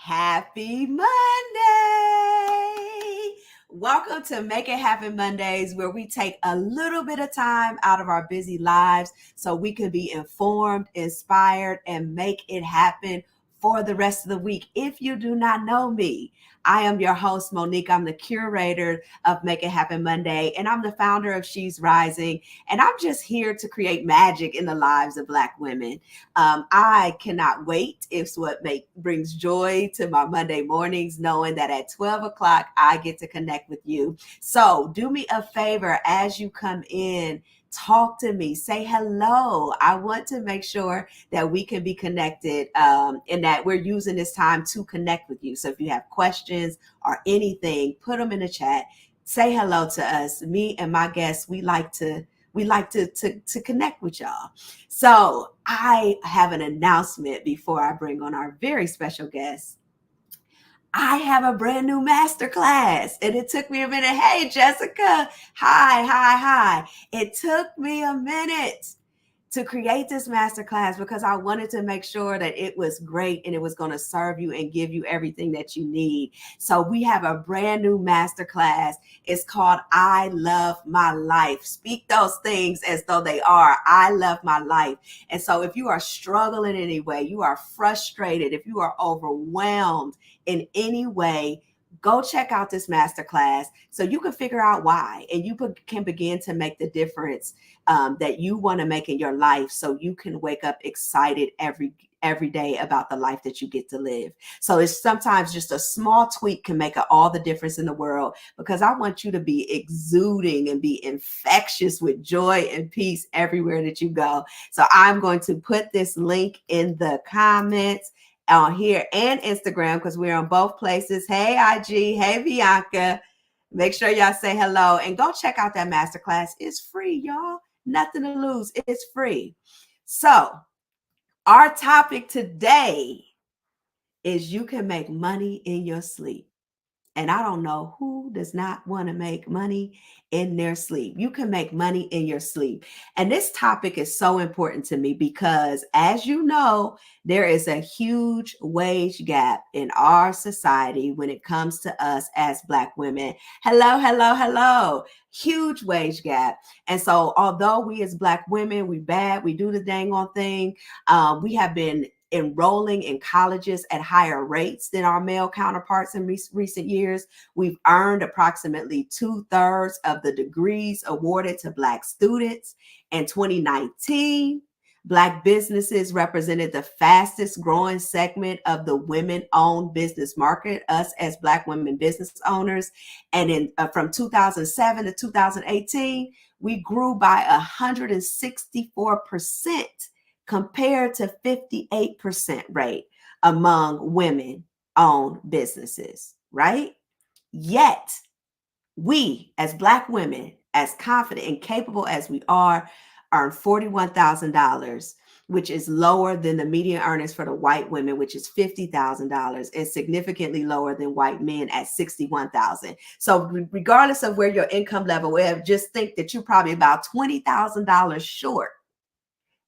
Happy Monday! Welcome to Make It Happen Mondays, where we take a little bit of time out of our busy lives so we can be informed, inspired, and make it happen for the rest of the week. If you do not know me, I am your host, Monique. I'm the curator of Make It Happen Monday, and I'm the founder of She's Rising. And I'm just here to create magic in the lives of Black women. I cannot wait. It's what brings joy to my Monday mornings, knowing that at 12 o'clock, I get to connect with you. So do me a favor as you come in. Talk to me, say hello. I want to make sure that we can be connected and that we're using this time to connect with you. So if you have questions or anything, put them in the chat. Say hello to us. Me and my guests, we like to connect with y'all. So I have an announcement before I bring on our very special guest. I have a brand new masterclass, and it took me a minute. Hey, Jessica. Hi. It took me a minute to create this masterclass because I wanted to make sure that it was great and it was going to serve you and give you everything that you need. So we have a brand new masterclass. It's called I Love My Life. Speak those things as though they are. I love my life. And so if you are struggling in any way, you are frustrated, if you are overwhelmed in any way, go check out this masterclass so you can figure out why, and you can begin to make the difference that you want to make in your life, so you can wake up excited every day about the life that you get to live. So it's sometimes just a small tweak can make all the difference in the world, because I want you to be exuding and be infectious with joy and peace everywhere that you go. So I'm going to put this link in the comments on here and Instagram, because we're on both places. Hey, IG. Hey, Bianca. Make sure y'all say hello and go check out that masterclass. It's free, y'all. Nothing to lose. It's free. So our topic today is you can make money in your sleep. And I don't know who does not want to make money in their sleep. You can make money in your sleep. And this topic is so important to me because, as you know, there is a huge wage gap in our society when it comes to us as Black women. Hello. Huge wage gap. And so although we as Black women, we do the dang on thing, we have been enrolling in colleges at higher rates than our male counterparts in recent years. We've earned approximately 2/3 of the degrees awarded to Black students. In 2019, Black businesses represented the fastest growing segment of the women-owned business market, us as Black women business owners. And from 2007 to 2018, we grew by 164%, compared to 58% rate among women-owned businesses, right? Yet, we as Black women, as confident and capable as we are, earn $41,000, which is lower than the median earnings for the white women, which is $50,000, and significantly lower than white men at $61,000. So regardless of where your income level is, just think that you're probably about $20,000 short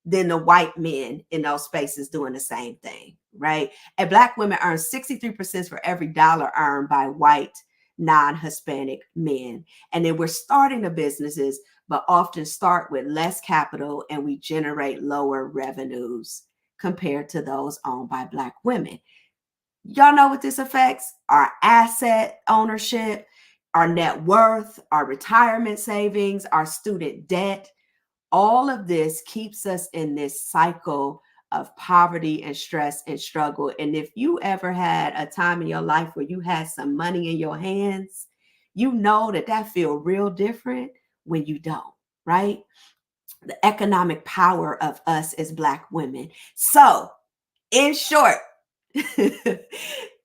than the white men in those spaces doing the same thing, right? And Black women earn 63% for every dollar earned by white non-Hispanic men. And then we're starting the businesses, but often start with less capital, and we generate lower revenues compared to those owned by Black women. Y'all know what this affects? Our asset ownership, our net worth, our retirement savings, our student debt. All of this keeps us in this cycle of poverty and stress and struggle. And if you ever had a time in your life where you had some money in your hands, you know that feels real different when you don't, right? The economic power of us as Black women. So, in short,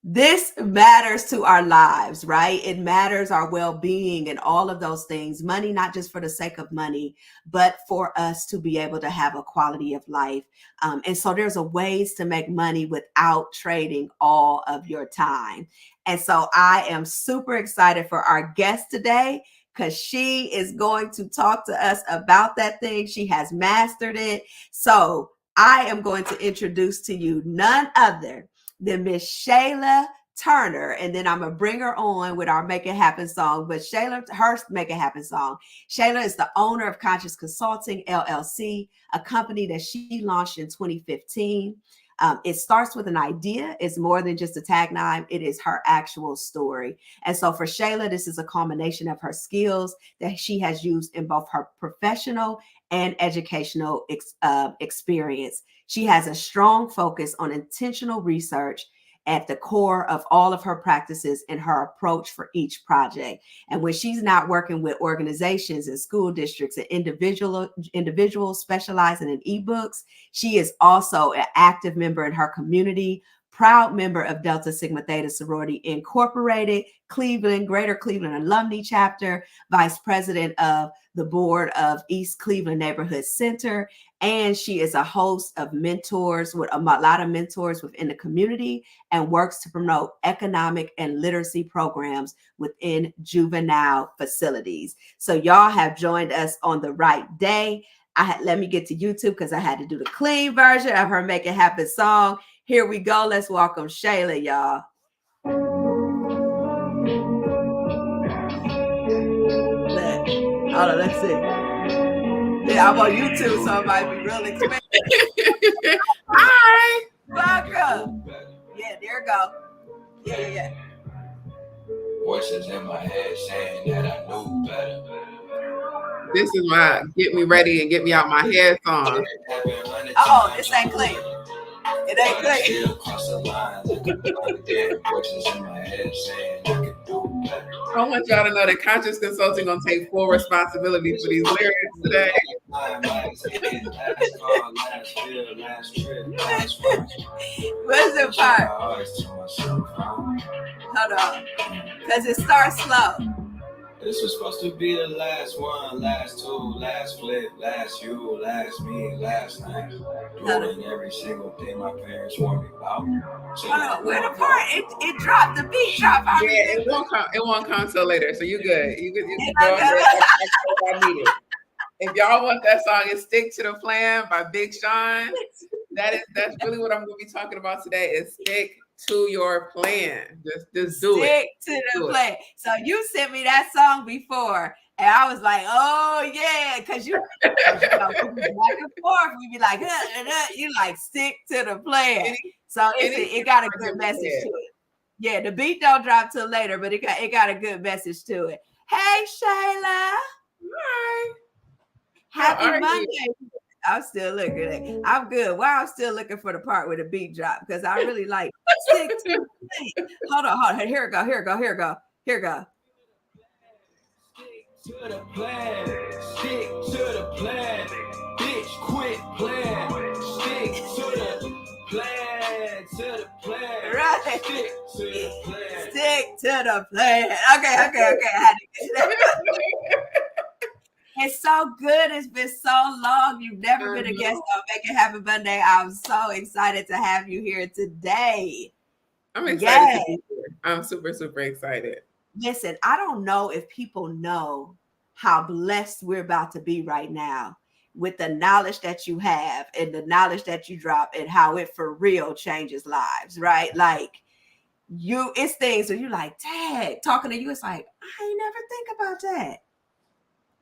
this matters to our lives, right? It matters our well-being and all of those things. Money, not just for the sake of money, but for us to be able to have a quality of life. And so there's a ways to make money without trading all of your time. And so I am super excited for our guest today, because she is going to talk to us about that thing. She has mastered it. So I am going to introduce to you none other then Miss Shalah Turner, and then I'm gonna bring her on with our Make It Happen song. But Shalah, her Make It Happen song. Shalah is the owner of Conscious Consulting LLC, a company that she launched in 2015. It starts with an idea. It's more than just a tagline. It is her actual story. And so for Shalah, this is a culmination of her skills that she has used in both her professional and educational experience. She has a strong focus on intentional research at the core of all of her practices and her approach for each project. And when she's not working with organizations and school districts and individuals specializing in ebooks, she is also an active member in her community, proud member of Delta Sigma Theta Sorority Incorporated, Cleveland, Greater Cleveland Alumni Chapter, vice president of the board of East Cleveland Neighborhood Center, and she is a host of mentors with a lot of mentors within the community and works to promote economic and literacy programs within juvenile facilities. So y'all have joined us on the right day. Let me get to YouTube because I had to do the clean version of her Make It Happen song. Here we go. Let's welcome Shalah, y'all. Hold on, let's see. Yeah, I'm on YouTube, so it might be real expensive. Hi. Welcome. Yeah, there you go. Yeah. Voices in my head saying that I knew better. This is my get me ready and get me out my head song. Oh, this ain't clean. It ain't clean. I want y'all to know that Conscious Consulting gonna take full responsibility for these lyrics today. What's the part? Hold on. Because it starts slow. This was supposed to be the last one, last two, last flip, last you, last me, last night. Doing every single thing my parents warned me about. Hold on, where the part? It dropped, the beat dropped. Yeah, it won't come till later. So you good. You can go ahead. I need it. If y'all want that song, it's Stick to the Plan by Big Sean. That's really what I'm gonna be talking about today is stick to your plan. Just do it. Stick to the plan. So you sent me that song before, and I was like, "Oh yeah," because you know, back and forth. We be like, you like stick to the plan. So it got a good message to it. Yeah, the beat don't drop till later, but it got a good message to it. Hey, Shalah. Hi. Happy Monday. I'm still looking. I'm good. Why I'm still looking for the part where the beat drop because I really like stick to the plan. Hold on. Here it go. Stick to the plan. Stick to the plan. Bitch, quit playing. Stick to the plan. Right. Stick to the plan. Stick to the plan. Okay. I had to get that. It's so good. It's been so long. You've never been a guest on Make It Happen Monday. I'm so excited to have you here today. I'm excited to be here. I'm super, super excited. Listen, I don't know if people know how blessed we're about to be right now with the knowledge that you have and the knowledge that you drop and how it for real changes lives, right? Like it's things where you're like, Dad, talking to you, it's like, I ain't never think about that.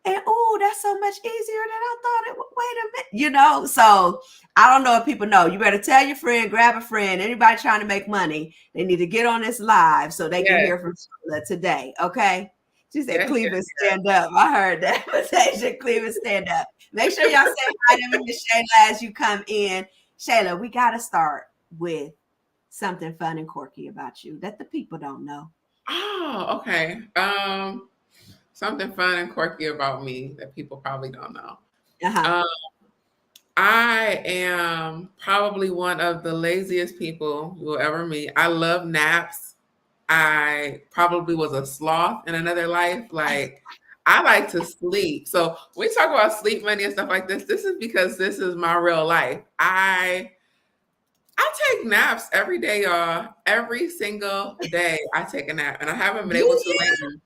And that's so much easier than I thought it would. Wait a minute, So I don't know if people know. You better tell your friend, grab a friend, anybody trying to make money, they need to get on this live so they can hear from Shalah today. Okay. She said, Cleveland, stand up. I heard that invitation. Cleveland, stand up. Make sure y'all say hi to Miss Shalah as you come in. Shalah, we got to start with something fun and quirky about you that the people don't know. Oh, okay. Something fun and quirky about me that people probably don't know. I am probably one of the laziest people you will ever meet. I love naps. I probably was a sloth in another life. Like, I like to sleep. So when we talk about sleep money and stuff like this, this is because this is my real life. I take naps every day, y'all. Every single day I take a nap. And I haven't been able to lately.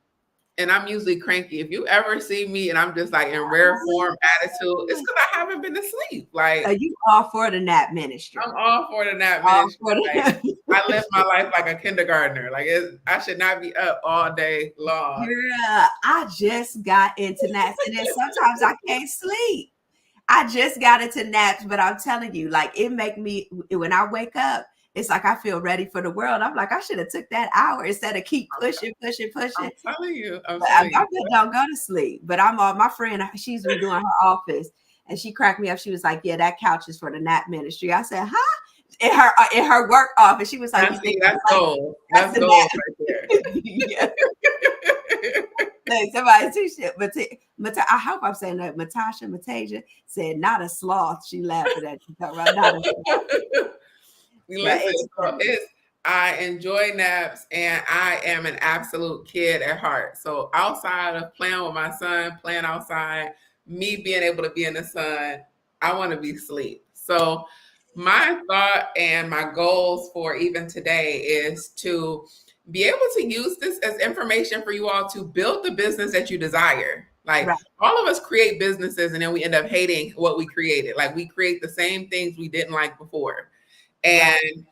and I'm usually cranky. If you ever see me and I'm just like in rare form attitude, it's because I haven't been to sleep. Are Like you all for the nap ministry? I'm all for the nap All ministry. for the Like nap I live my ministry. life like a kindergartner. Like I should not be up all day long. Girl, I just got into naps, and then sometimes I can't sleep. I just got into naps, but I'm telling you, like it make me when I wake up, it's like I feel ready for the world. I'm like, I should have took that hour instead of keep pushing, pushing, pushing. I'm telling you. I'm But telling I you. just don't go to sleep. But I'm all my friend, she's redoing her office, and she cracked me up. She was like, "Yeah, that couch is for the nap ministry." I said, "Huh?" In her work office, she was like, Now "You see, think that's like gold. that's That's the gold nap?" right Yeah. there. Like somebody too shit. But I hope I'm saying that. Matasia said, "Not a sloth." She laughing at you. Talking about not a sloth. But Listen, it's so funny. it's I enjoy naps and I am an absolute kid at heart. So outside of playing with my son, playing outside, me being able to be in the sun, I want to be asleep. So my thought and my goals for even today is to be able to use this as information for you all to build the business that you desire. Like Right. all of us create businesses and then we end up hating what we created. Like we create the same things we didn't like before. Right. And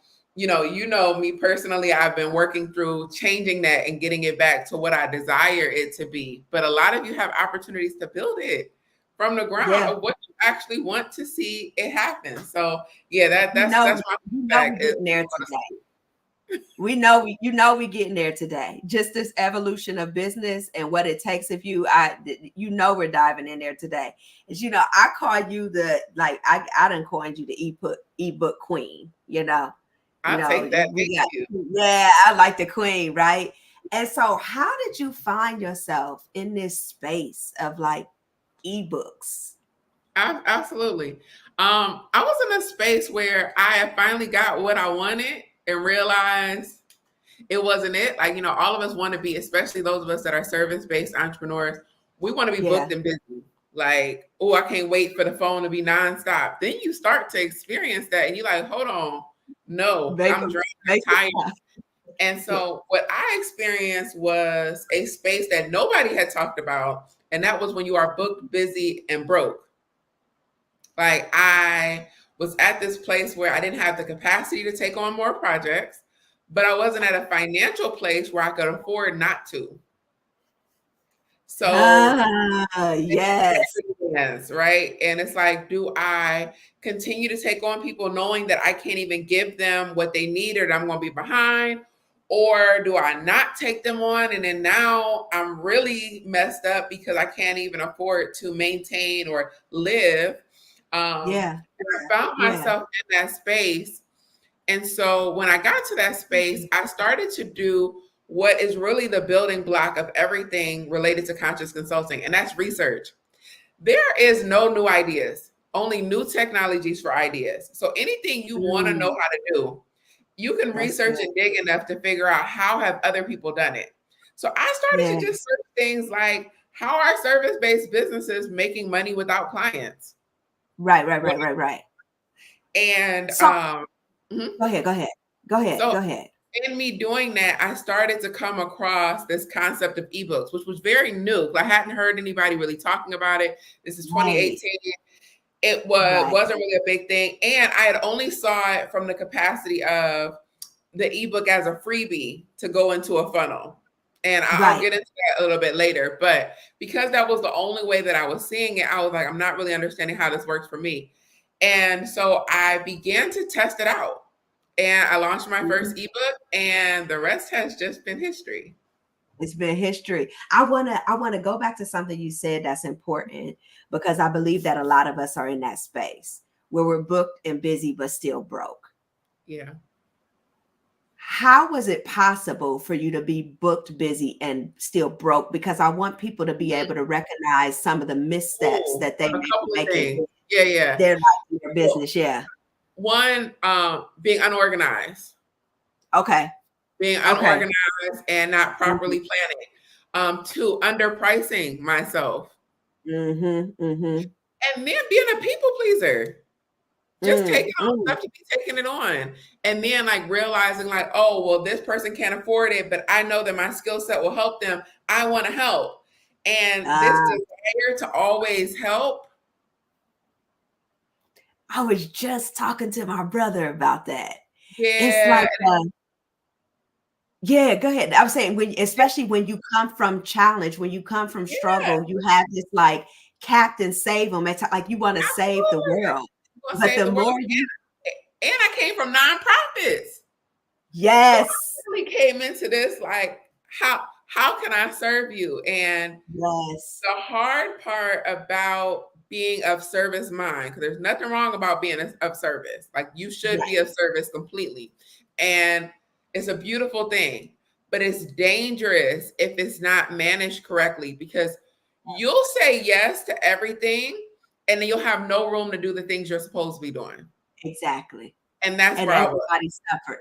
me personally, I've been working through changing that and getting it back to what I desire it to be. But a lot of you have opportunities to build it from the ground Yeah. of what you actually want to see it happen. So yeah, You that's know, my we feedback is getting there today. We getting there today. Just this evolution of business and what it takes if we're diving in there today. Is I call you the like I done coined you the ebook queen, I'll take that. we Thank got you. yeah, I like the queen, right? And so how did you find yourself in this space of like ebooks? Absolutely. I was in a space where I had finally got what I wanted and realized it wasn't it. Like, all of us want to be, especially those of us that are service based entrepreneurs, we want to be Yeah. booked and busy. Like, oh, I can't wait for the phone to be nonstop. Then you start to experience that and you're like, hold on, no, Make I'm them drained, make I'm tired. And so what I experienced was a space that nobody had talked about. And that was when you are booked, busy, and broke. Like I was at this place where I didn't have the capacity to take on more projects, but I wasn't at a financial place where I could afford not to. So Yes. yes, right. And it's like, do I continue to take on people knowing that I can't even give them what they need or that I'm going to be behind? Or do I not take them on? And then now I'm really messed up because I can't even afford to maintain or live. Yeah. And I found Yeah. myself in that space. And so when I got to that space, I started to do what is really the building block of everything related to conscious consulting, and that's research. There is no new ideas, only new technologies for ideas. So anything you want to know Mm, how to do, you can that's research good. and dig enough to figure out how have other people done it. So I started Yeah. to just search things like how are service-based businesses making money without clients? Right, right, right, right, right. And So mhm. go ahead, go ahead. Go ahead, So go ahead. in me doing that, I started to come across this concept of ebooks, which was very new. I hadn't heard anybody really talking about it. This is Right, 2018. It right, wasn't really a big thing. And I had only saw it from the capacity of the ebook as a freebie to go into a funnel. And I'll right. get into that a little bit later. But because that was the only way that I was seeing it, I was like, I'm not really understanding how this works for me. And so I began to test it out. And I launched my Mhm. first ebook, and the rest has just been history. It's been history. I wanna go back to something you said that's important because I believe that a lot of us are in that space where we're booked and busy but still broke. Yeah. How was it possible for you to be booked, busy, and still broke? Because I want people to be able to recognize some of the missteps Oh, that they a may be couple of making things. in Yeah, yeah. their life, in their Well, business. Yeah. one, being unorganized, Okay. being Okay. unorganized and not Mhm. properly planning. Two, underpricing myself, Mhm. Mhm. and then being a people pleaser. Just taking on Mm. stuff to be taking it on. And then like realizing like, oh, well, this person can't afford it, but I know that my skill set will help them. I want to help. And this Ah, desire to always help. I was just talking to my brother about that. It's Yeah. like, yeah, go ahead. I was saying when, especially when you come from challenge, when you come from Yeah. struggle, you have this like captain save them. It's like you want to save the Absolutely. world, I'm gonna but save the the world. more you, And I came from nonprofits. So yes, I really came into this like, how can I serve you? And yes, the hard part about being of service mind, because there's nothing wrong about being of service. Like you should be right, of service completely. And it's a beautiful thing, but it's dangerous if it's not managed correctly because you'll say yes to everything and then you'll have no room to do the things you're supposed to be doing. exactly. And that's And where I was.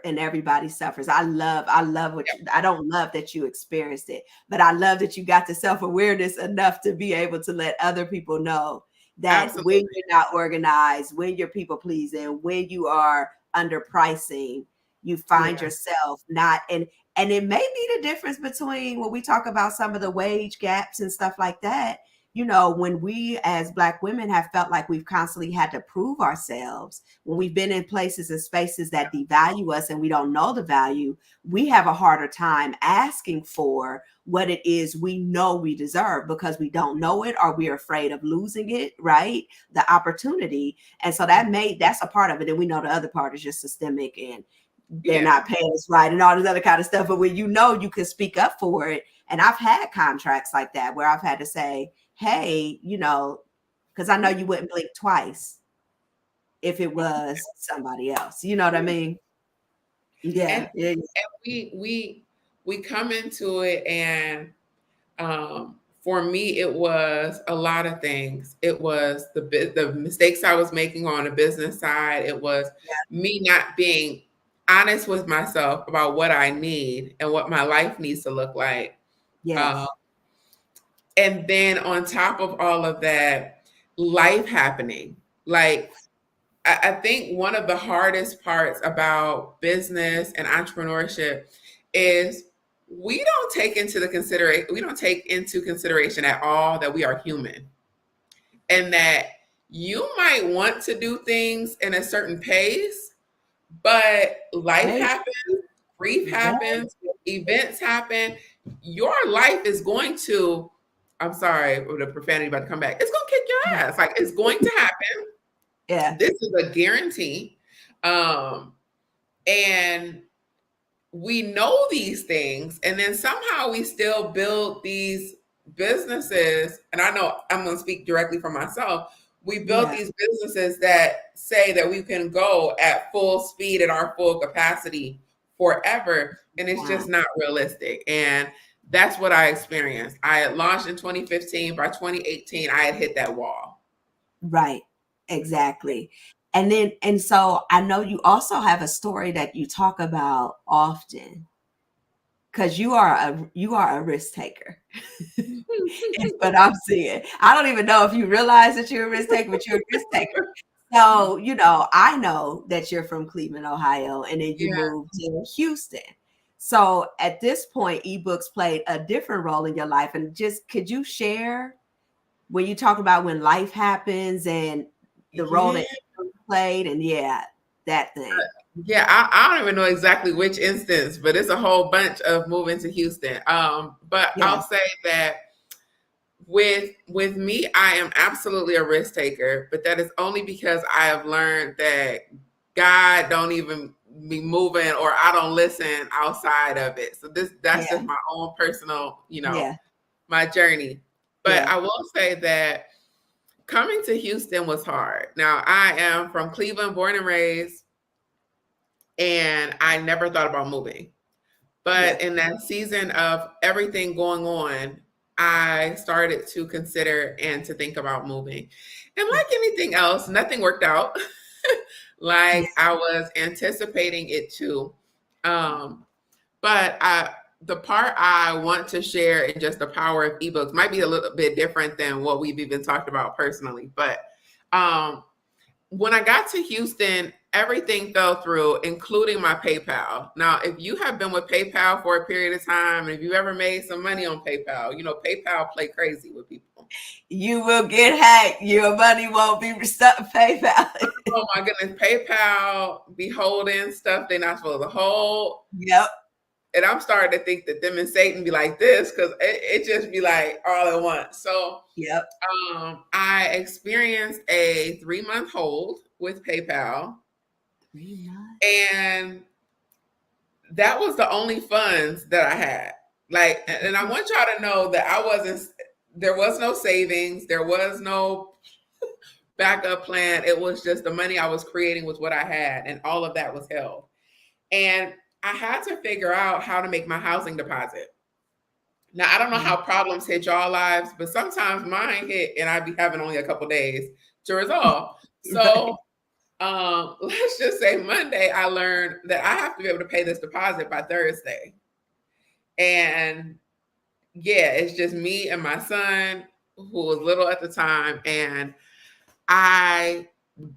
everybody suffers. I love what you, I don't love that you experienced it, but I love that you got the self-awareness enough to be able to let other people know that when Absolutely. you're not organized, when you're people pleasing, when you are underpricing, you find Yeah. yourself not, and it may be the difference between when we talk about some of the wage gaps and stuff like that. When we as Black women have felt like we've constantly had to prove ourselves, when we've been in places and spaces that devalue us and we don't know the value, we have a harder time asking for what it is we know we deserve because we don't know it or we're afraid of losing it, right? The opportunity. And so that's a part of it. And we know the other part is just systemic and they're Yeah. not paying us right and all this other kind of stuff. But when you can speak up for it. And I've had contracts like that where I've had to say, hey, because I know you wouldn't blink twice if it was somebody else. You know what I Yeah. mean? And Yeah. Yeah. we come into it and for me it was a lot of things. It was the mistakes I was making on the business side. It was me not being honest with myself about what I need and what my life needs to look like. Um, Yes. and then on top of all of that, life happening. Like I think one of the hardest parts about business and entrepreneurship is we don't take into consideration at all that we are human and that you might want to do things in a certain pace, but life Right. happens, grief Right. happens, events happen. Your life is going to, I'm sorry, with the profanity about to come back, it's going to kick your ass. Like it's going to happen. Yeah. This is a guarantee. Um, and we know these things, and then somehow we still build these businesses. And I know I'm going to speak directly for myself. We built Yeah. these businesses that say that we can go at full speed at our full capacity forever. And it's Wow. just not realistic. And that's what I experienced. I had launched in 2015. By 2018, I had hit that wall. Right. Exactly. And so I know you also have a story that you talk about often because you are a risk taker. It's what I'm seeing. I don't even know if you realize that you're a risk taker, but you're a risk taker. So, I know that you're from Cleveland, Ohio, and then you Yeah. moved to Houston. So at this point, ebooks played a different role in your life. And just could you share when you talk about when life happens and the role Yeah. that ebooks played and that thing. Yeah, I don't even know exactly which instance, but it's a whole bunch of moving to Houston. But Yeah. I'll say that with me, I am absolutely a risk taker, but that is only because I have learned that God don't even be moving or I don't listen outside of it. So that's Yeah. just my own personal, Yeah. my journey. But Yeah. I will say that coming to Houston was hard. Now I am from Cleveland, born and raised, and I never thought about moving. Yeah. But in that season of everything going on, I started to consider and to think about moving. And like anything else, nothing worked out Yeah. like I was anticipating it to. Um, but the part I want to share in just the power of ebooks might be a little bit different than what we've even talked about personally. But um, when I got to Houston, everything fell through, including my PayPal. Now, if you have been with PayPal for a period of time, and if you ever made some money on PayPal, you know, PayPal play crazy with people. You will get hacked. Your money won't be stuck in PayPal. Oh my goodness, PayPal be holding stuff they're not supposed to hold. Yep. And I'm starting to think that them and Satan be like this because it just be like all at once. So Yep. I experienced a 3-month hold with PayPal. 3 months. And that was the only funds that I had. Like, and I want y'all to know that there was no savings, there was no backup plan. It was just the money I was creating was what I had, and all of that was held. And I had to figure out how to make my housing deposit. Now, I don't know how problems hit y'all lives, but sometimes mine hit and I'd be having only a couple days to resolve. So let's just say Monday, I learned that I have to be able to pay this deposit by Thursday. And yeah, it's just me and my son, who was little at the time. And I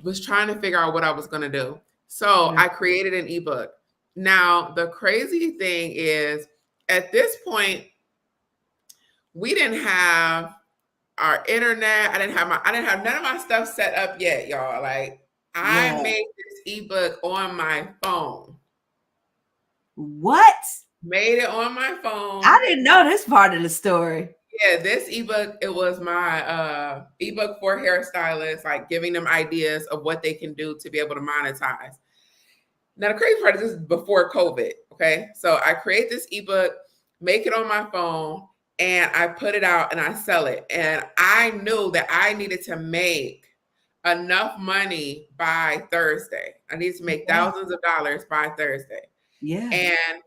was trying to figure out what I was going to do. So I created an ebook. Now, the crazy thing is, at this point, we didn't have our internet. I didn't have none of my stuff set up yet, y'all. Like, I made this ebook on my phone. What? Made it on my phone. I didn't know this part of the story. Yeah, this ebook, it was my ebook for hairstylists, like giving them ideas of what they can do to be able to monetize. Now, the crazy part is this is before COVID, okay? So I create this ebook, make it on my phone, and I put it out and I sell it. And I knew that I needed to make enough money by Thursday. I needed to make thousands of dollars by Thursday. Yeah. And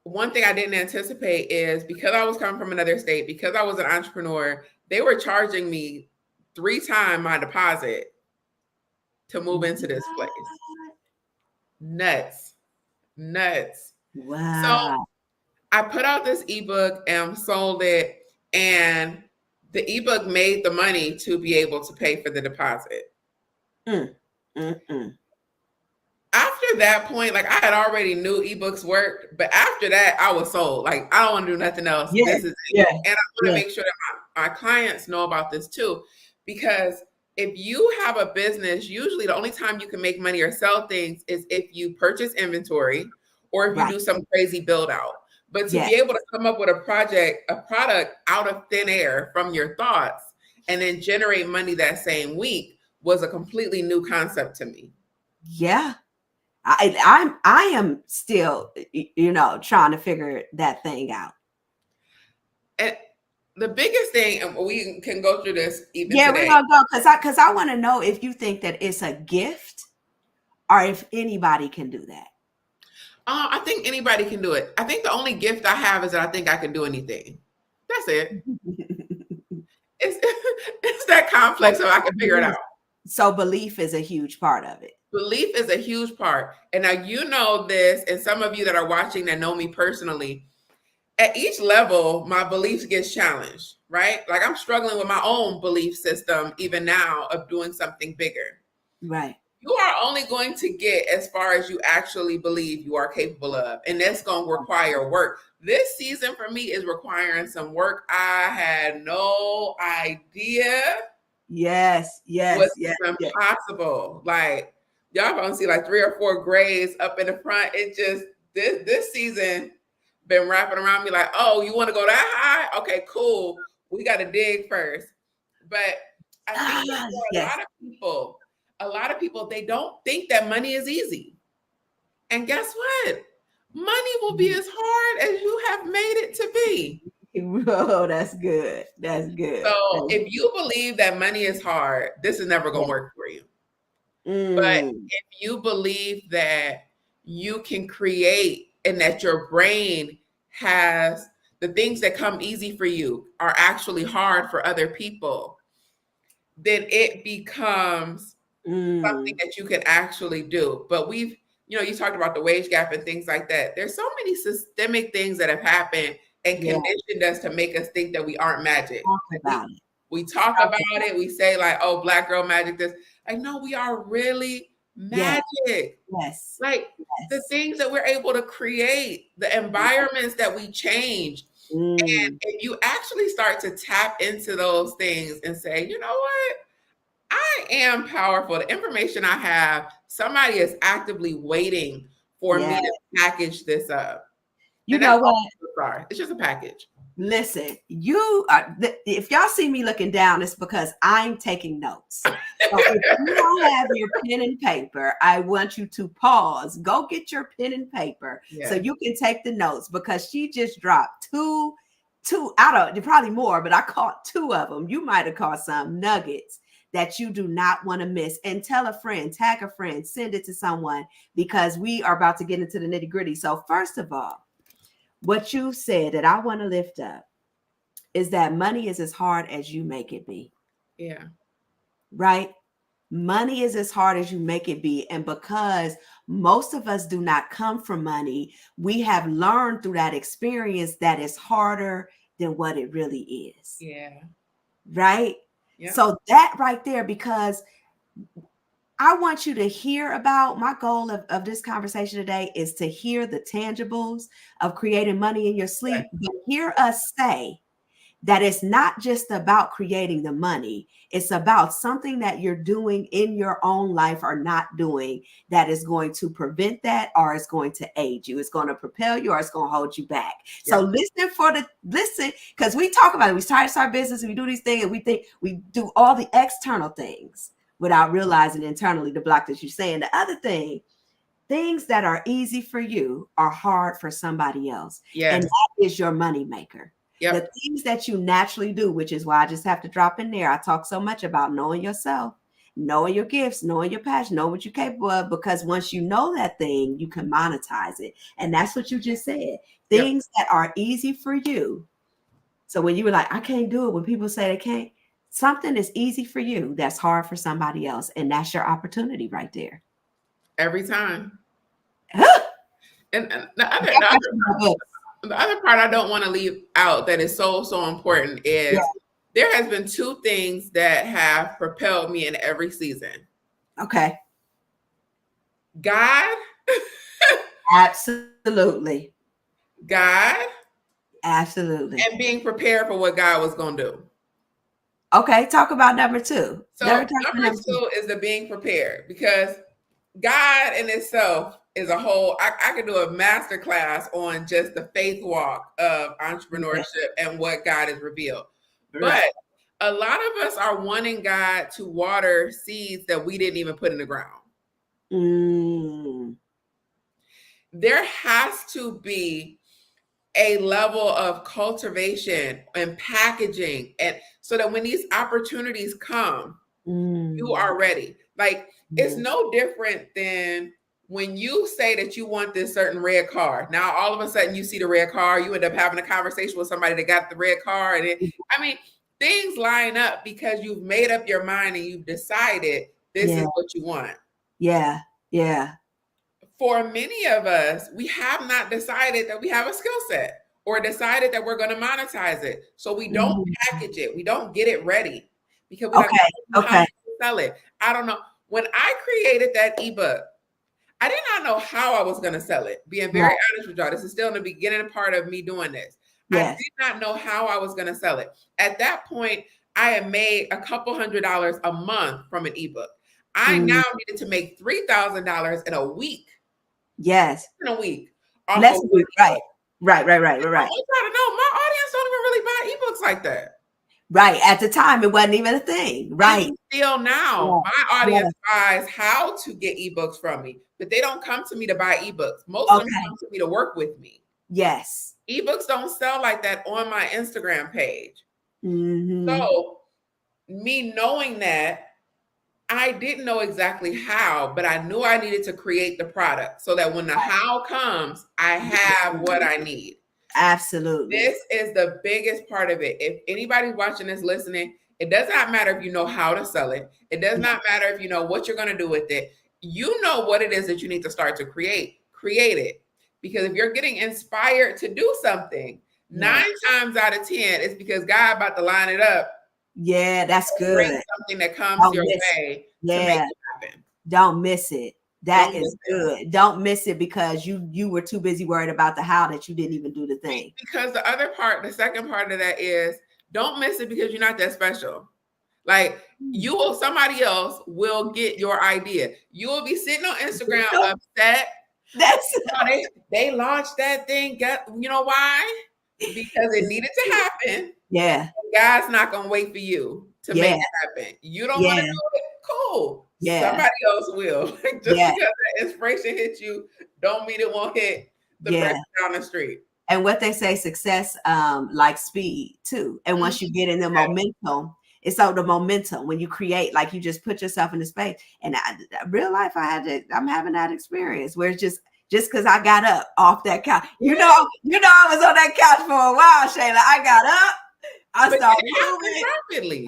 one thing I didn't anticipate is because I was coming from another state, because I was an entrepreneur, they were charging me 3 times my deposit to move into this place. Nuts. Wow. So I put out this ebook and sold it, and the ebook made the money to be able to pay for the deposit. After that point, like I had already knew ebooks worked, but after that, I was sold. Like, I don't want to do nothing else. Yeah. This is it. Yeah. And I want to make sure that my clients know about this too, because if you have a business, usually the only time you can make money or sell things is if you purchase inventory or if you do some crazy build out. But to be able to come up with a product out of thin air from your thoughts and then generate money that same week was a completely new concept to me. Yeah. I am still, trying to figure that thing out. And the biggest thing, and we can go through this even today. We're gonna go because I want to know if you think that it's a gift or if anybody can do that. I think anybody can do it. I think the only gift I have is that I think I can do anything. That's it. It's that complex, so I can figure it out. So belief is a huge part of it. Belief is a huge part. And now you know this, and some of you that are watching that know me personally, at each level, my beliefs gets challenged, right? Like I'm struggling with my own belief system even now of doing something bigger. Right. You are only going to get as far as you actually believe you are capable of. And that's going to require work. This season for me is requiring some work. I had no idea. Yes. Was impossible. Like y'all gonna see like 3 or 4 grays up in the front. It just, this season been wrapping around me like, oh, you want to go that high? Okay, cool. We got to dig first. But I think that for a lot of people, they don't think that money is easy. And guess what? Money will be as hard as you have made it to be. Oh, that's good. That's good. So if you believe that money is hard, this is never going to work for you. But if you believe that you can create and that your brain has the things that come easy for you are actually hard for other people, then it becomes something that you can actually do. But we've, you talked about the wage gap and things like that. There's so many systemic things that have happened and conditioned us to make us think that we aren't magic. We talk about it. We say like, oh, Black girl magic this. Like, no, we are really Yes. magic. Yes. Like the Yes. things that we're able to create, the environments that we change. And Mm, if you actually start to tap into those things and say, you know what? I am powerful. The information I have, somebody is actively waiting for me yeah. to package this up. You And that's know all what? books are. It's just a package. Listen, you are, if y'all see me looking down, it's because I'm taking notes. So if you don't have your pen and paper, I want you to pause, go get your pen and paper so Yeah. you can take the notes, because she just dropped I don't, probably more, but I caught two of them. You might have caught some nuggets that you do not want to miss. And tell a friend, tag a friend, send it to someone, because we are about to get into the nitty gritty. So first of all, what you said that I want to lift up is that money is as hard as you make it be, Yeah. right? Money is as hard as you make it be. And because most of us do not come from money, we have learned through that experience that it's harder than what it really is, Yeah. right? Yeah. So that right there, because I want you to hear about, my goal of this conversation today is to hear the tangibles of creating money in your sleep, but hear us say that it's not just about creating the money. It's about something that you're doing in your own life or not doing that is going to prevent that, or is going to aid you. It's going to propel you, or it's going to hold you back. So listen, because we talk about it. We start our business and we do these things and we think we do all the external things without realizing internally the block that you're saying. The other thing, things that are easy for you are hard for somebody else. Yes. And that is your money maker. Yep. The things that you naturally do, which is why I just have to drop in there. I talk so much about knowing yourself, knowing your gifts, knowing your passion, know what you're capable of, because once you know that thing, you can monetize it. And that's what you just said. Things that are easy for you. So when you were like, I can't do it, when people say they can't, something is easy for you that's hard for somebody else. And that's your opportunity right there. Every time. Huh? And the other part I don't want to leave out that is so, so important is there has been two things that have propelled me in every season. Okay. God. Absolutely. God. Absolutely. And being prepared for what God was going to do. Okay. Talk about number two. So number two is the being prepared, because God in itself is a whole, I could do a master class on just the faith walk of entrepreneurship and what God has revealed. Right. But a lot of us are wanting God to water seeds that we didn't even put in the ground. There has to be a level of cultivation and packaging, and so that when these opportunities come, you are ready. Like, it's no different than when you say that you want this certain red car. Now, all of a sudden, you see the red car. You end up having a conversation with somebody that got the red car. And things line up because you've made up your mind and you've decided this is what you want. Yeah. Yeah. For many of us, we have not decided that we have a skill set or decided that we're going to monetize it. So we don't package it. We don't get it ready because we don't know how to sell it. I don't know. When I created that ebook, I did not know how I was going to sell it. Being very honest with y'all, this is still in the beginning part of me doing this. I did not know how I was going to sell it. At that point, I had made a couple $100s a month from an ebook. I now needed to make $3,000 in a week. Yes. In a week. Right. I want Right. y'all to know my audience don't even really buy ebooks like that. Right. At the time, it wasn't even a thing. Right. Even still now, my audience buys how to get ebooks from me, but they don't come to me to buy ebooks. Most of them come to me to work with me. Yes. Ebooks don't sell like that on my Instagram page. So me knowing that, I didn't know exactly how, but I knew I needed to create the product so that when the how comes, I have what I need. Absolutely. This is the biggest part of it. If anybody's watching this, listening, it does not matter if you know how to sell it. It does not matter if you know what you're going to do with it. You know what it is that you need to start to create. Create it. Because if you're getting inspired to do something, 9 times out of 10, it's because God about to line it up Yeah, that's Bring good. something that comes Don't your miss it. way to make Yeah, it happen. don't miss it. That Don't miss is it. good. Don't miss it because you were too busy worried about the how that you didn't even do the thing. Because the other part, the second part of that is don't miss it because you're not that special. Like somebody else will get your idea. You will be sitting on Instagram upset. That's They launched that thing. You know why? Because it needed to happen. yeah. God's not gonna wait for you to Yeah. make it happen. You don't want to Yeah. do it? Cool. Yeah. Somebody else will. Just Yeah. because that inspiration hits you, don't mean it won't hit the person down the street. And what they say, success like speed too. And once you get in the momentum, it's all the momentum when you create, like you just put yourself in the space. And real life, I'm having that experience where it's just because I got up off that couch. You know, I was on that couch for a while, Shayla. I got up, I started moving rapidly.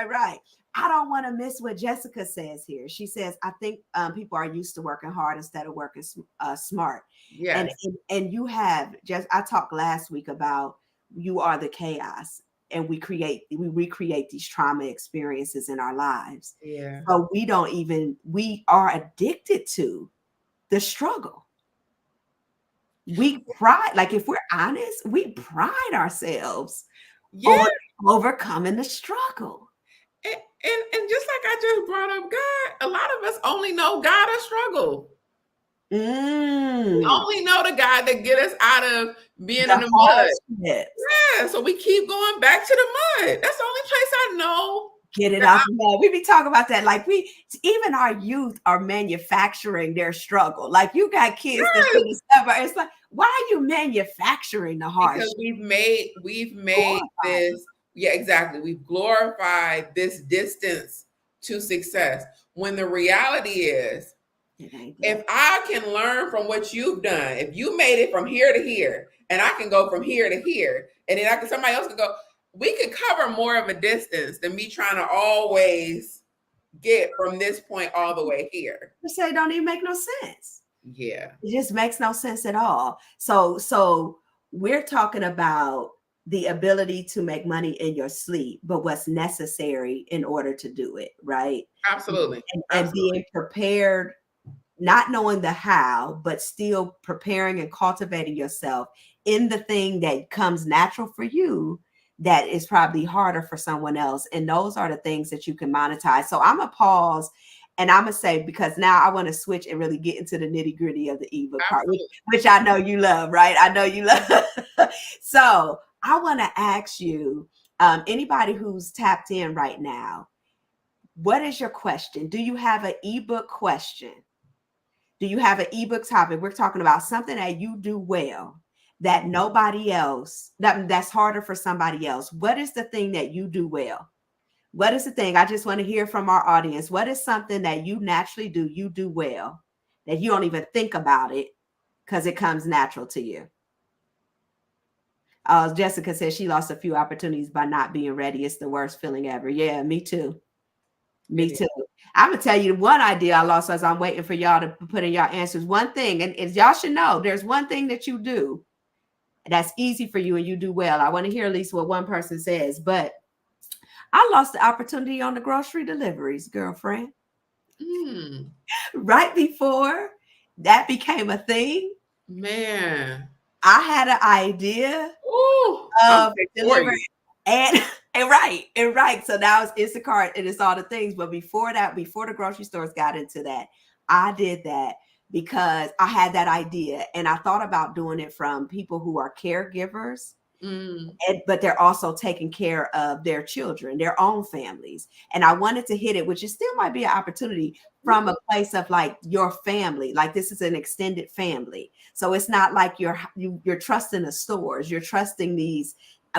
Right. I don't want to miss what Jessica says here. She says, I think people are used to working hard instead of working smart. Yeah. And you have just, I talked last week about you are the chaos, and we recreate these trauma experiences in our lives. Yeah. So we are addicted to the struggle. We pride, like if we're honest, we pride ourselves on overcoming the struggle. And just like I just brought up God, a lot of us only know God or struggle. We only know the God that get us out of being in the mud. Yeah, so we keep going back to the mud. That's the only place I know. Get it out the mud. We be talking about that. Like even our youth are manufacturing their struggle. Like you got kids that do the stuff. It's like, why are you manufacturing the hardship? Because we've made this. Yeah, exactly. We've glorified this distance to success. When the reality is, if I can learn from what you've done, if you made it from here to here, and I can go from here to here, and then somebody else can go, we could cover more of a distance than me trying to always get from this point all the way here. You say it don't even make no sense. Yeah. It just makes no sense at all. So we're talking about the ability to make money in your sleep, but what's necessary in order to do it, right? Absolutely. And being prepared, not knowing the how, but still preparing and cultivating yourself in the thing that comes natural for you, that is probably harder for someone else. And those are the things that you can monetize. So I'm going to pause and I'm going to say, because now I want to switch and really get into the nitty gritty of the ebook part, which I know you love, right? I know you love. So I want to ask you, anybody who's tapped in right now, what is your question? Do you have an ebook question? Do you have an ebook topic? We're talking about something that you do well, that nobody else, that's harder for somebody else. What is the thing that you do well? What is the thing? I just want to hear from our audience. What is something that you naturally do, you do well, that you don't even think about it because it comes natural to you? Jessica says she lost a few opportunities by not being ready. It's the worst feeling ever. Yeah, me too. Me too. I'm gonna tell you one idea I lost as I'm waiting for y'all to put in y'all answers. One thing, and y'all should know, there's one thing that you do that's easy for you and you do well. I want to hear at least what one person says, but I lost the opportunity on the grocery deliveries, girlfriend. Right before that became a thing, man, I had an idea of delivering, and right. So now it's Instacart and it's all the things. But before that, before the grocery stores got into that, I did that because I had that idea, and I thought about doing it from people who are caregivers. But they're also taking care of their children, their own families. And I wanted to hit it, which is still might be an opportunity, from a place of like your family. Like this is an extended family. So it's not like you're trusting the stores. You're trusting these.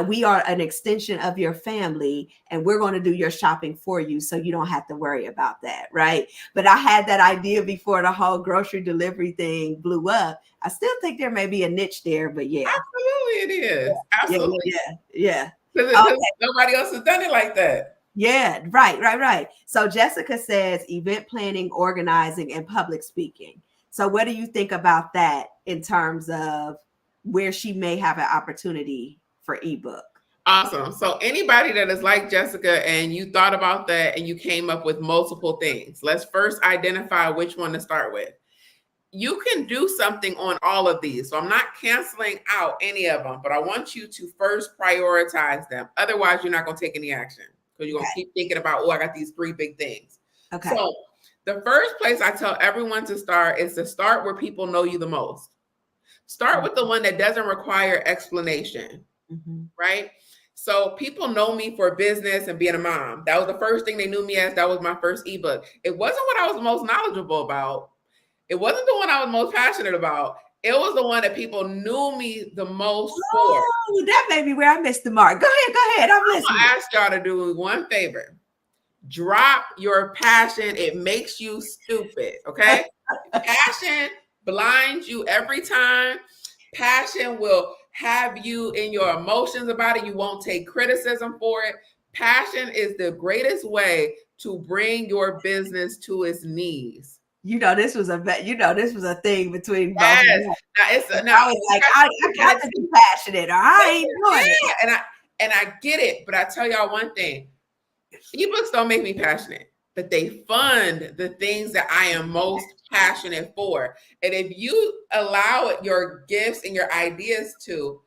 We are an extension of your family, and we're going to do your shopping for you, so you don't have to worry about that, right? But I had that idea before the whole grocery delivery thing blew up. I still think there may be a niche there, but yeah. Absolutely it is. Absolutely. Yeah. Because nobody else has done it like that. Yeah, right. So Jessica says event planning, organizing, and public speaking. So what do you think about that in terms of where she may have an opportunity for ebook? Awesome. So anybody that is like Jessica and you thought about that and you came up with multiple things, let's first identify which one to start with. You can do something on all of these. So I'm not canceling out any of them, but I want you to first prioritize them. Otherwise, you're not going to take any action because you're going to keep thinking about, oh, I got these 3 big things. Okay. So the first place I tell everyone to start is to start where people know you the most. Start with the one that doesn't require explanation, right? So people know me for business and being a mom. That was the first thing they knew me as. That was my first ebook. It wasn't what I was most knowledgeable about. It wasn't the one I was most passionate about. It was the one that people knew me the most for. Oh, that may be where I missed the mark. Go ahead. I'm listening. I'm gonna ask y'all to do one favor. Drop your passion. It makes you stupid, okay? Passion blinds you every time. Passion will have you in your emotions about it. You won't take criticism for it. Passion is the greatest way to bring your business to its knees. This was a thing between both. Yes. I was like, I got to be passionate, or I ain't doing it. And I get it, but I tell y'all one thing: ebooks don't make me passionate, but they fund the things that I am most passionate for. And if you allow it, your gifts and your ideas to,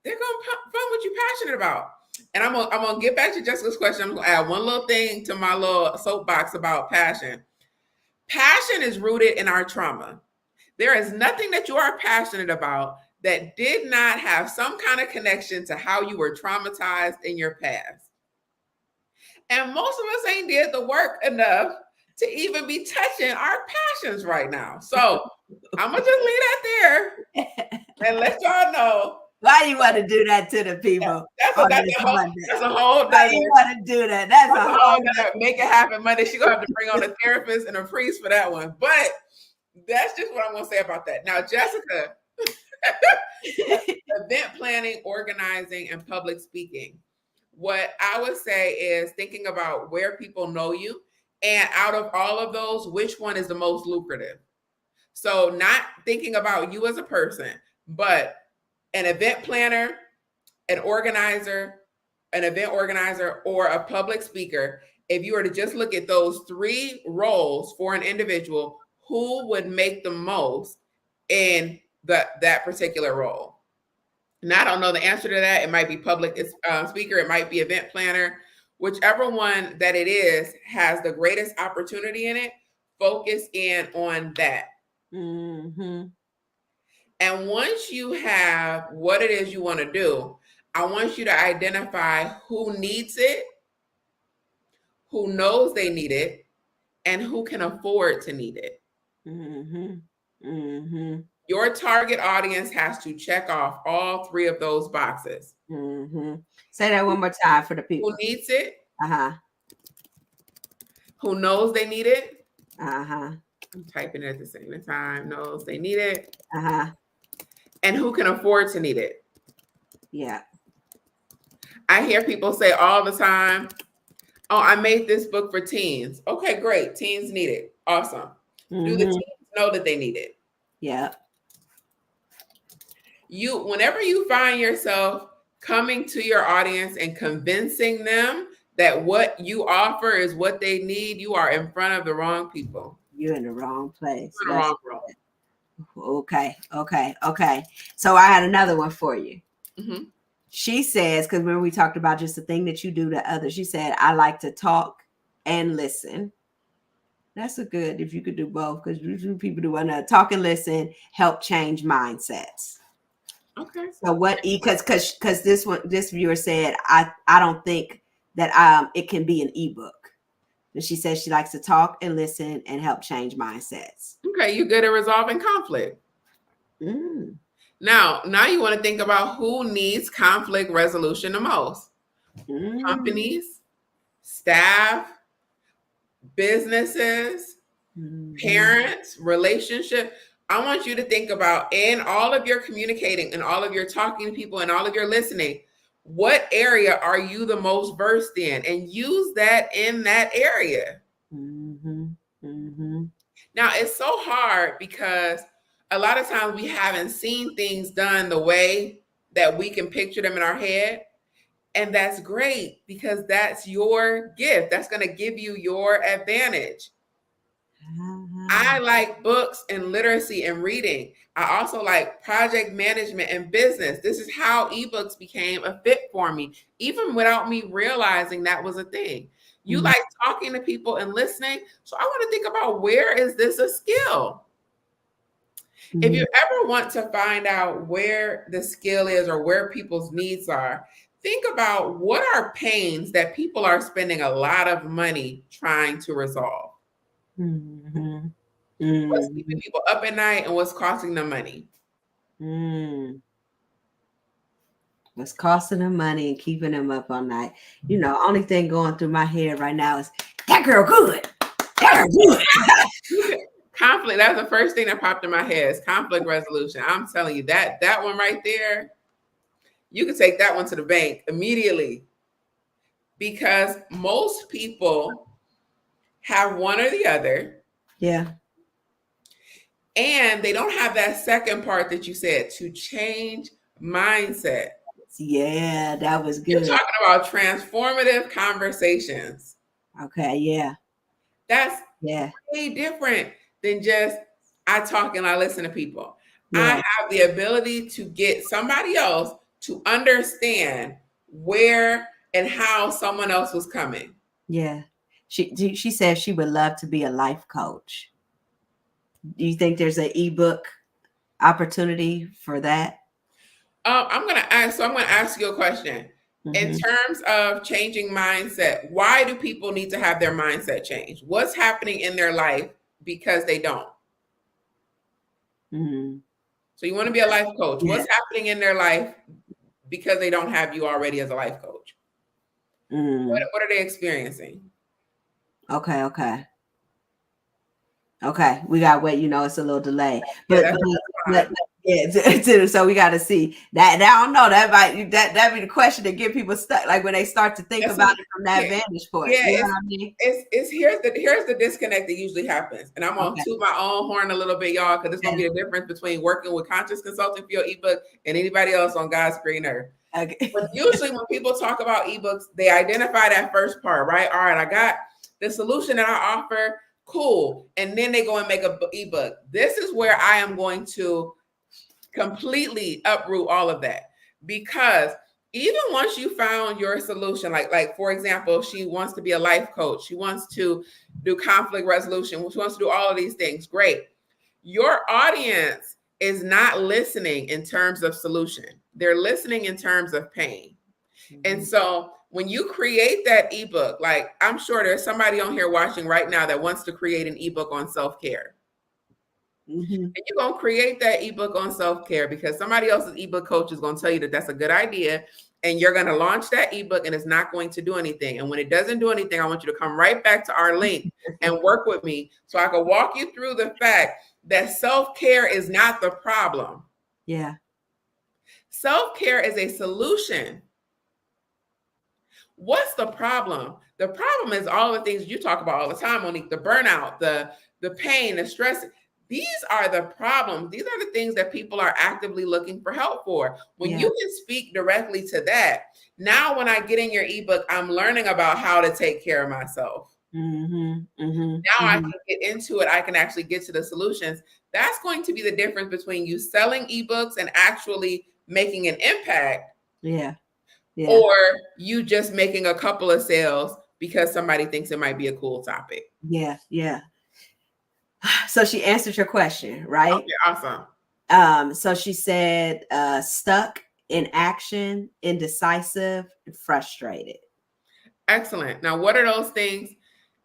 they're gonna fund what you're passionate about. And I'm gonna get back to Jessica's question. I'm gonna add one little thing to my little soapbox about passion. Passion is rooted in our trauma. There is nothing that you are passionate about that did not have some kind of connection to how you were traumatized in your past. And most of us ain't did the work enough to even be touching our passions right now. So I'm gonna just leave that there and let y'all know. Why you want to do that to the people? That's a whole. Why you want to do that? That's a whole. Make it happen Monday. She's gonna have to bring on a therapist and a priest for that one. But that's just what I'm gonna say about that. Now, Jessica, event planning, organizing, and public speaking. What I would say is thinking about where people know you, and out of all of those, which one is the most lucrative. So not thinking about you as a person, but an event planner, an event organizer, or a public speaker. If you were to just look at those 3 roles for an individual, who would make the most in that particular role? And I don't know the answer to that. It might be public speaker. It might be event planner. Whichever one that it is has the greatest opportunity in it. Focus in on that. Mm-hmm. And once you have what it is you want to do, I want you to identify who needs it, who knows they need it, and who can afford to need it. Mm-hmm. Mm-hmm. Your target audience has to check off all 3 of those boxes. Mm-hmm. Say that one more time for the people. Who needs it? Uh-huh. Who knows they need it? Uh-huh. I'm typing it at the same time. Knows they need it. Uh-huh. And who can afford to need it? Yeah. I hear people say all the time, oh, I made this book for teens. Okay, great. Teens need it. Awesome. Mm-hmm. Do the teens know that they need it? Yeah. Whenever you find yourself coming to your audience and convincing them that what you offer is what they need, you are in front of the wrong people. You're in the wrong place. You're in the wrong role. Okay. So I had another one for you. Mm-hmm. She says, because remember we talked about just the thing that you do to others. She said, I like to talk and listen. That's a good, if you could do both, because usually people do want to talk and listen, help change mindsets. Okay. So because this viewer said, I don't think that it can be an ebook. And she says she likes to talk and listen and help change mindsets. Okay, you're good at resolving conflict. Mm. Now you want to think about who needs conflict resolution the most. Companies, staff, businesses, parents, relationship. I want you to think about, in all of your communicating and all of your talking to people and all of your listening, what area are you the most versed in, and use that in that area. Mm-hmm. Mm-hmm. Now, it's so hard because a lot of times we haven't seen things done the way that we can picture them in our head. And that's great because that's your gift. That's going to give you your advantage. I like books and literacy and reading. I also like project management and business. This is how ebooks became a fit for me, even without me realizing that was a thing. You like talking to people and listening. So I want to think about, where is this a skill? If you ever want to find out where the skill is or where people's needs are, think about what are pains that people are spending a lot of money trying to resolve. What's keeping people up at night and what's costing them money? What's costing them money and keeping them up all night? You know, only thing going through my head right now is, that girl good. That girl good. Conflict. That was the first thing that popped in my head, is conflict resolution. I'm telling you, that one right there, you can take that one to the bank immediately, because most people have one or the other. Yeah. And they don't have that second part that you said, to change mindset. Yeah, that was good. You're talking about transformative conversations. Okay, yeah. That's way different than just, I talk and I listen to people. Yeah. I have the ability to get somebody else to understand where and how someone else was coming. Yeah. She said she would love to be a life coach. Do you think there's an ebook opportunity for that? I'm going to ask you a question. In terms of changing mindset, why do people need to have their mindset changed? What's happening in their life because they don't? So you want to be a life coach. Yeah. What's happening in their life because they don't have you already as a life coach? What are they experiencing? Okay. We got to wait. You know, it's a little delay. But so we got to see that. I don't know. That be the question that get people stuck. Like when they start to think about it from that vantage point. Yeah, you know what I mean? It's here's the disconnect that usually happens. And I'm gonna toot my own horn a little bit, y'all, because it's gonna be the difference between working with Conscious Consulting for your ebook and anybody else on God's green earth. Okay. But usually when people talk about ebooks, they identify that first part, right? All right, I got the solution that I offer. Cool. And then they go and make an ebook. This is where I am going to completely uproot all of that, because even once you found your solution, like for example, she wants to be a life coach, she wants to do conflict resolution, she wants to do all of these things. Great. Your audience is not listening in terms of solution. They're listening in terms of pain. And so when you create that ebook, like I'm sure there's somebody on here watching right now that wants to create an ebook on self-care. And you're going to create that ebook on self-care because somebody else's ebook coach is going to tell you that that's a good idea. And you're going to launch that ebook and it's not going to do anything. And when it doesn't do anything, I want you to come right back to our link and work with me so I can walk you through the fact that self-care is not the problem. Yeah. Self-care is a solution. What's the problem? The problem is all the things you talk about all the time, Monique, the burnout, the pain, the stress. These are the problems. These are the things that people are actively looking for help for. When you can speak directly to that, now when I get in your ebook, I'm learning about how to take care of myself. Now I can get into it. I can actually get to the solutions. That's going to be the difference between you selling ebooks and actually making an impact. Yeah. Or you just making a couple of sales because somebody thinks it might be a cool topic. Yeah. So she answered your question, right? Okay, awesome. So she said, stuck, inaction, indecisive, and frustrated. Excellent. Now, what are those things?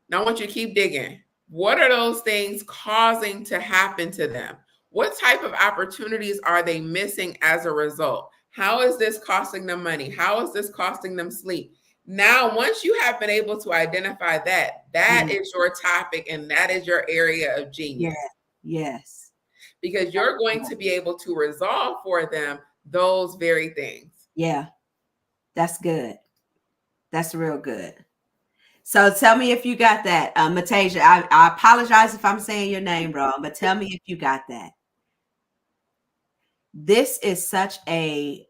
Now I want you to keep digging. What are those things causing to happen to them? What type of opportunities are they missing as a result? How is this costing them money? How is this costing them sleep? Now, once you have been able to identify that is your topic and that is your area of genius. Yes. Because you're going to be able to resolve for them those very things. Yeah. That's good. That's real good. So tell me if you got that. Matasia, I apologize if I'm saying your name wrong, but tell me if you got that. this is such a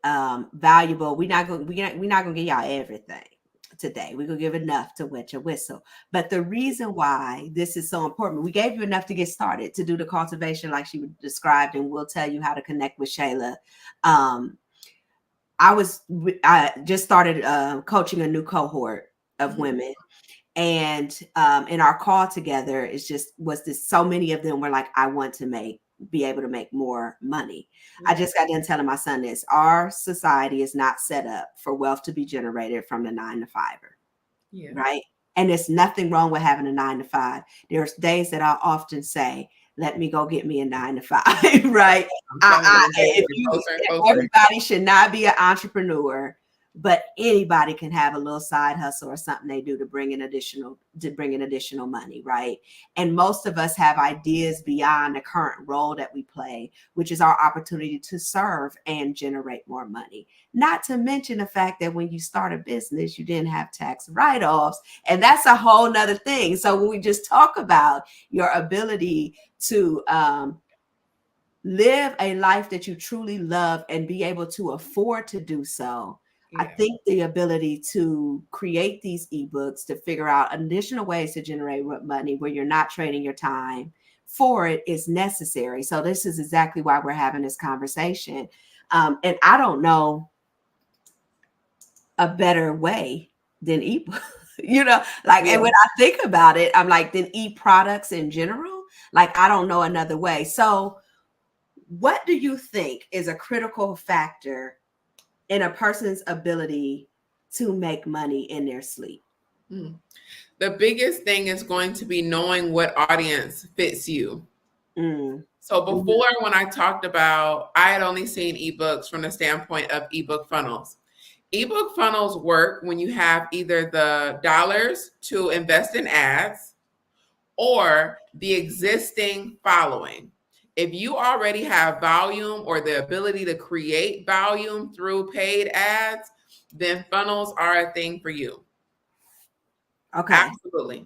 valuable. We're not gonna give y'all everything today. We're gonna give enough to wet your whistle. But the reason why this is so important, we gave you enough to get started to do the cultivation like she described, and we'll tell you how to connect with Shalah. Um, I just started coaching a new cohort of women, and in our call together, it's just was this. So many of them were like, "I want to be able to make more money." I just got done telling my son this: our society is not set up for wealth to be generated from the 9 to 5er, Yeah. right? And there's nothing wrong with having a 9 to 5. There's days that I often say, let me go get me a 9 to 5, right? Everybody should not be an entrepreneur, but anybody can have a little side hustle or something they do to bring in additional money, right? And most of us have ideas beyond the current role that we play, which is our opportunity to serve and generate more money. Not to mention the fact that when you start a business, you didn't have tax write-offs, and that's a whole nother thing. So when we just talk about your ability to live a life that you truly love and be able to afford to do so, I think the ability to create these ebooks, to figure out additional ways to generate money where you're not trading your time for it, is necessary. So this is exactly why we're having this conversation. And I don't know a better way than ebook. And when I think about it, I'm like, than e-products in general. Like, I don't know another way. So what do you think is a critical factor in a person's ability to make money in their sleep? The biggest thing is going to be knowing what audience fits you. So before, when I talked about, I had only seen ebooks from the standpoint of ebook funnels. Ebook funnels work when you have either the dollars to invest in ads or the existing following. If you already have volume or the ability to create volume through paid ads, then funnels are a thing for you. Okay. Absolutely.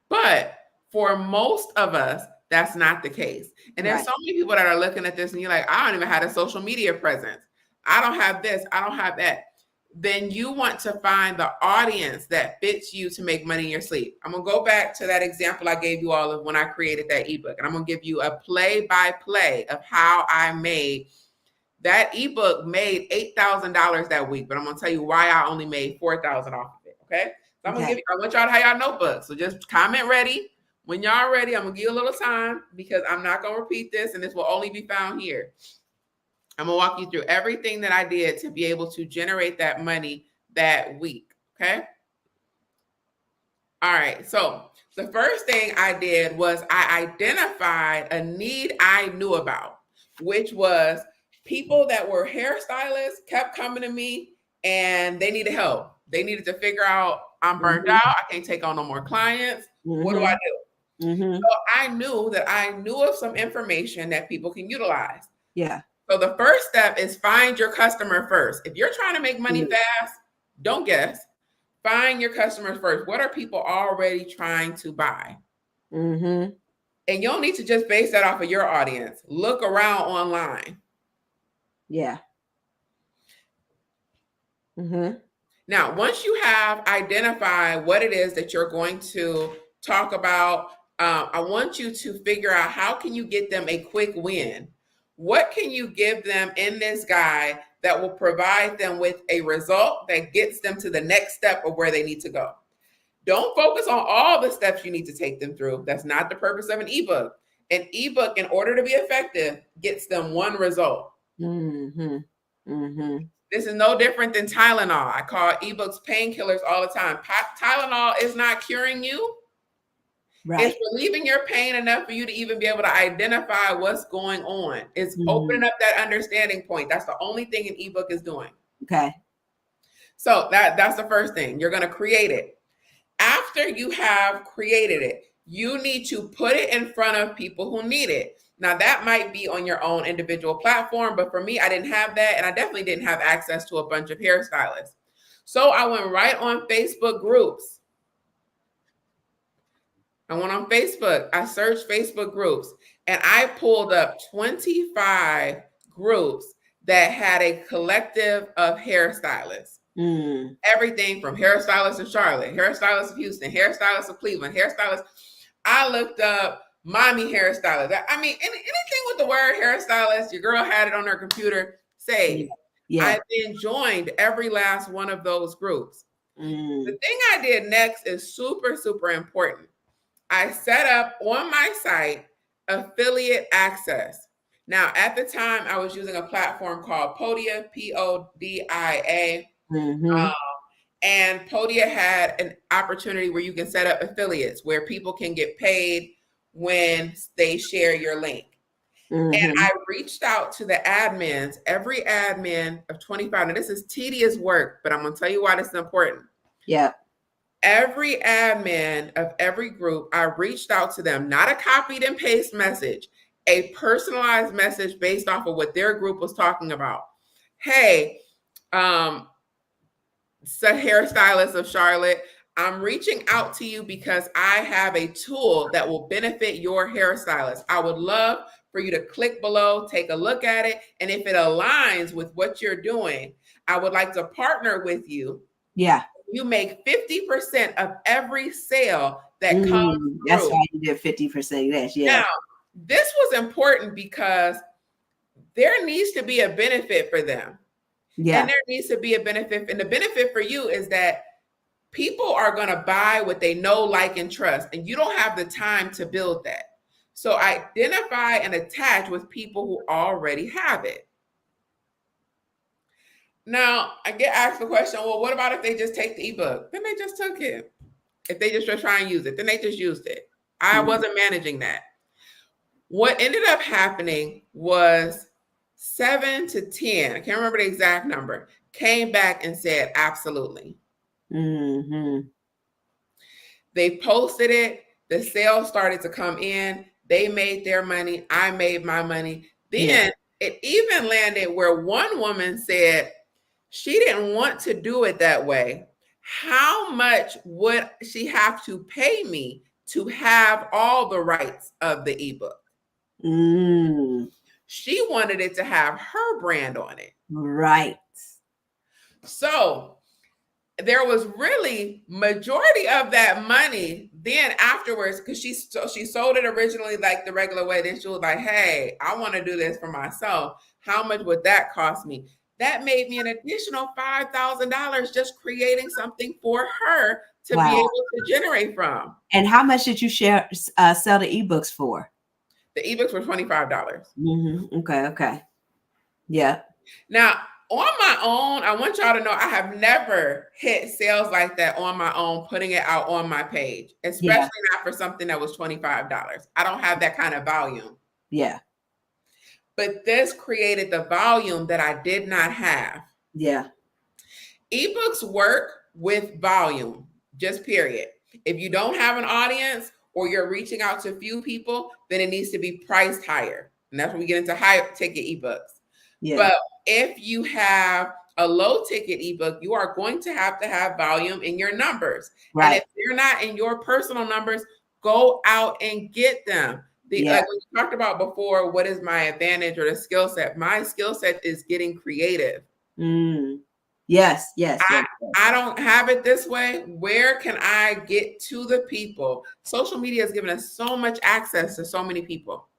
But for most of us, that's not the case. And there's so many people that are looking at this and you're like, I don't even have a social media presence. I don't have this. I don't have that. Then you want to find the audience that fits you to make money in your sleep. I'm going to go back to that example I gave you all of when I created that ebook. And I'm going to give you a play-by-play of how I made that ebook. Made $8,000 that week, but I'm going to tell you why I only made $4,000 off of it. Okay. So I want y'all to have y'all notebooks. So just comment ready. When y'all are ready, I'm going to give you a little time because I'm not going to repeat this and this will only be found here. I'm going to walk you through everything that I did to be able to generate that money that week. Okay. All right. So the first thing I did was I identified a need I knew about, which was people that were hairstylists kept coming to me and they needed help. They needed to figure out, I'm burned out. I can't take on no more clients. What do I do? So I knew that I knew of some information that people can utilize. Yeah. So the first step is find your customer first. If you're trying to make money fast, don't guess. Find your customers first. What are people already trying to buy? And you don't need to just base that off of your audience. Look around online. Yeah. Now, once you have identified what it is that you're going to talk about, I want you to figure out how can you get them a quick win? What can you give them in this guide that will provide them with a result that gets them to the next step of where they need to go? Don't focus on all the steps you need to take them through. That's not the purpose of an ebook. An ebook, in order to be effective, gets them one result. This is no different than Tylenol. I call ebooks painkillers all the time. Tylenol is not curing you. It's relieving your pain enough for you to even be able to identify what's going on. It's opening up that understanding point. That's the only thing an ebook is doing. Okay. So that's the first thing. You're going to create it. After you have created it, you need to put it in front of people who need it. Now, that might be on your own individual platform, but for me, I didn't have that, and I definitely didn't have access to a bunch of hairstylists. So I went right on Facebook groups. I went on Facebook. I searched Facebook groups, and I pulled up 25 groups that had a collective of hairstylists. Everything from hairstylists of Charlotte, hairstylists of Houston, hairstylists of Cleveland, hairstylists. I looked up mommy hairstylist. I mean, anything with the word hairstylist, your girl had it on her computer. Say, I've been joined every last one of those groups. The thing I did next is super, super important. I set up on my site affiliate access. Now, at the time, I was using a platform called Podia, Podia. And Podia had an opportunity where you can set up affiliates where people can get paid when they share your link. And I reached out to the admins, every admin of 25. Now, this is tedious work, but I'm going to tell you why this is important. Yeah. Every admin of every group, I reached out to them, not a copied and paste message, a personalized message based off of what their group was talking about. Hey, hairstylist of Charlotte, I'm reaching out to you because I have a tool that will benefit your hairstylist. I would love for you to click below, take a look at it, and if it aligns with what you're doing, I would like to partner with you. Yeah. You make 50% of every sale that comes through. That's why you did 50%. Yes, yeah. Now, this was important because there needs to be a benefit for them. Yeah. And there needs to be a benefit. And the benefit for you is that people are going to buy what they know, like, and trust. And you don't have the time to build that. So identify and attach with people who already have it. Now, I get asked the question, well, what about if they just take the ebook? Then they just took it. If they just try and use it, then they just used it. I wasn't managing that. What ended up happening was 7 to 10, I can't remember the exact number, came back and said, absolutely. They posted it. The sales started to come in. They made their money. I made my money. Then it even landed where one woman said she didn't want to do it that way. How much would she have to pay me to have all the rights of the ebook? She wanted it to have her brand on it. Right. So there was really majority of that money then afterwards, because she sold it originally like the regular way. Then she was like, hey, I want to do this for myself. How much would that cost me? That made me an additional $5,000 just creating something for her to be able to generate from. And how much did you sell the ebooks for? The ebooks were $25. Okay. Yeah. Now, on my own, I want y'all to know I have never hit sales like that on my own, putting it out on my page, especially not for something that was $25. I don't have that kind of volume. Yeah. But this created the volume that I did not have. Yeah. Ebooks work with volume, just period. If you don't have an audience or you're reaching out to few people, then it needs to be priced higher. And that's when we get into high ticket ebooks. Yeah. But if you have a low ticket ebook, you are going to have volume in your numbers. Right. And if they're not in your personal numbers, go out and get them. Like we talked about before, what is my advantage or the skill set? My skill set is getting creative. Yes. I don't have it this way. Where can I get to the people? Social media has given us so much access to so many people.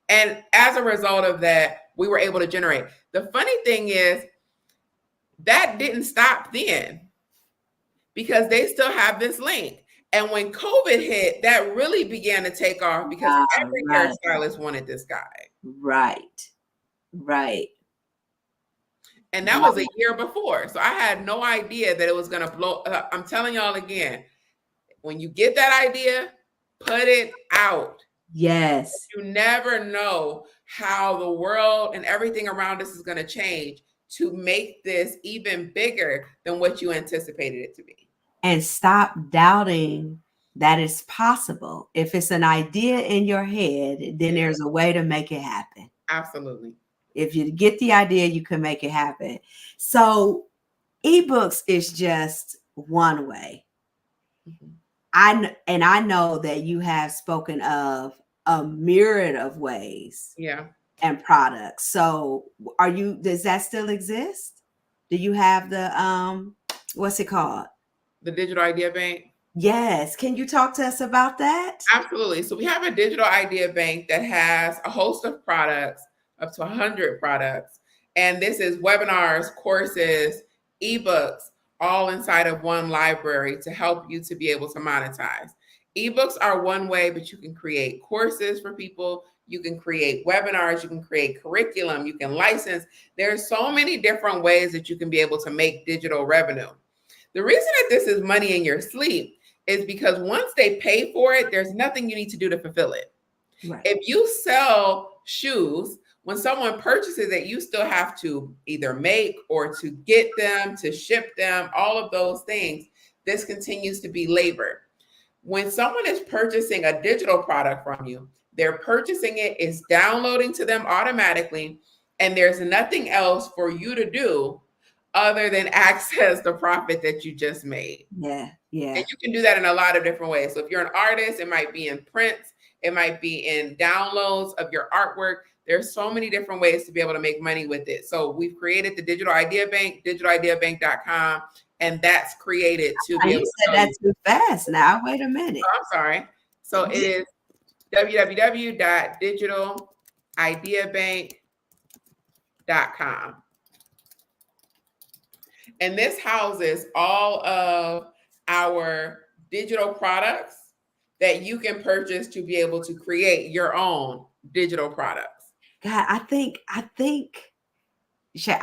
And as a result of that, we were able to generate. The funny thing is that didn't stop then because they still have this link. And when COVID hit, that really began to take off because every hairstylist wanted this guy. Right. And that was a year before. So I had no idea that it was going to blow up. I'm telling y'all again, when you get that idea, put it out. Yes. You never know how the world and everything around us is going to change to make this even bigger than what you anticipated it to be. And stop doubting that it's possible. If it's an idea in your head, then there's a way to make it happen. Absolutely. If you get the idea, you can make it happen. So ebooks is just one way. I know that you have spoken of a myriad of ways. Yeah. and products. So does that still exist? Do you have the what's it called? The Digital Idea Bank. Yes. Can you talk to us about that? Absolutely. So we have a digital idea bank that has a host of products, up to 100 products. And this is webinars, courses, ebooks, all inside of one library to help you to be able to monetize. Ebooks are one way, but you can create courses for people. You can create webinars. You can create curriculum. You can license. There's so many different ways that you can be able to make digital revenue. The reason that this is money in your sleep is because once they pay for it, there's nothing you need to do to fulfill it. Right. If you sell shoes, when someone purchases it, you still have to either make or to get them, to ship them, all of those things. This continues to be labor. When someone is purchasing a digital product from you, they're purchasing it, it's downloading to them automatically, and there's nothing else for you to do other than access the profit that you just made. Yeah. Yeah. And you can do that in a lot of different ways. So if you're an artist, it might be in prints, it might be in downloads of your artwork. There's so many different ways to be able to make money with it. So we've created the Digital Idea Bank, digitalideabank.com, and that's created to be able You to said that too fast now. Wait a minute. Oh, I'm sorry. So it is www.digitalideabank.com. And this houses all of our digital products that you can purchase to be able to create your own digital products. God, I think I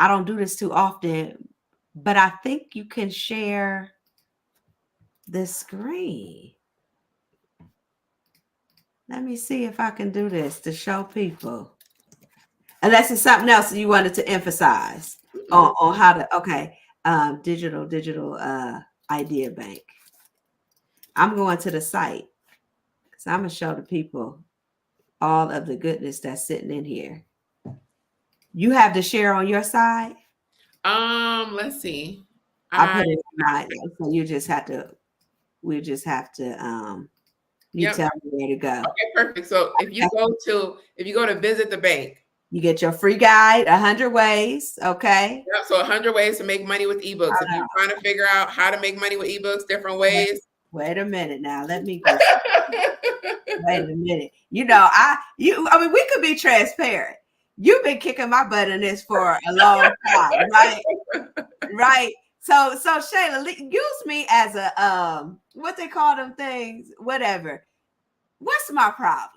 don't do this too often, but I think you can share the screen. Let me see if I can do this to show people. Unless it's something else you wanted to emphasize on how to, okay. Digital idea bank. I'm going to the site because I'm gonna show the people all of the goodness that's sitting in here. You have to share on your side. Let's see. I put it on mine, so you just have to. We just have to. You tell me where to go. Okay, perfect. So if you go to visit the bank, you get your free guide, 100 ways. Okay. Yep, so 100 ways to make money with ebooks. If you're trying to figure out how to make money with ebooks, different ways. Wait a minute now. Let me go. Wait a minute. You know, I mean, we could be transparent. You've been kicking my butt in this for a long time, right? Right. So Shalah, use me as a what they call them things, whatever. What's my problem?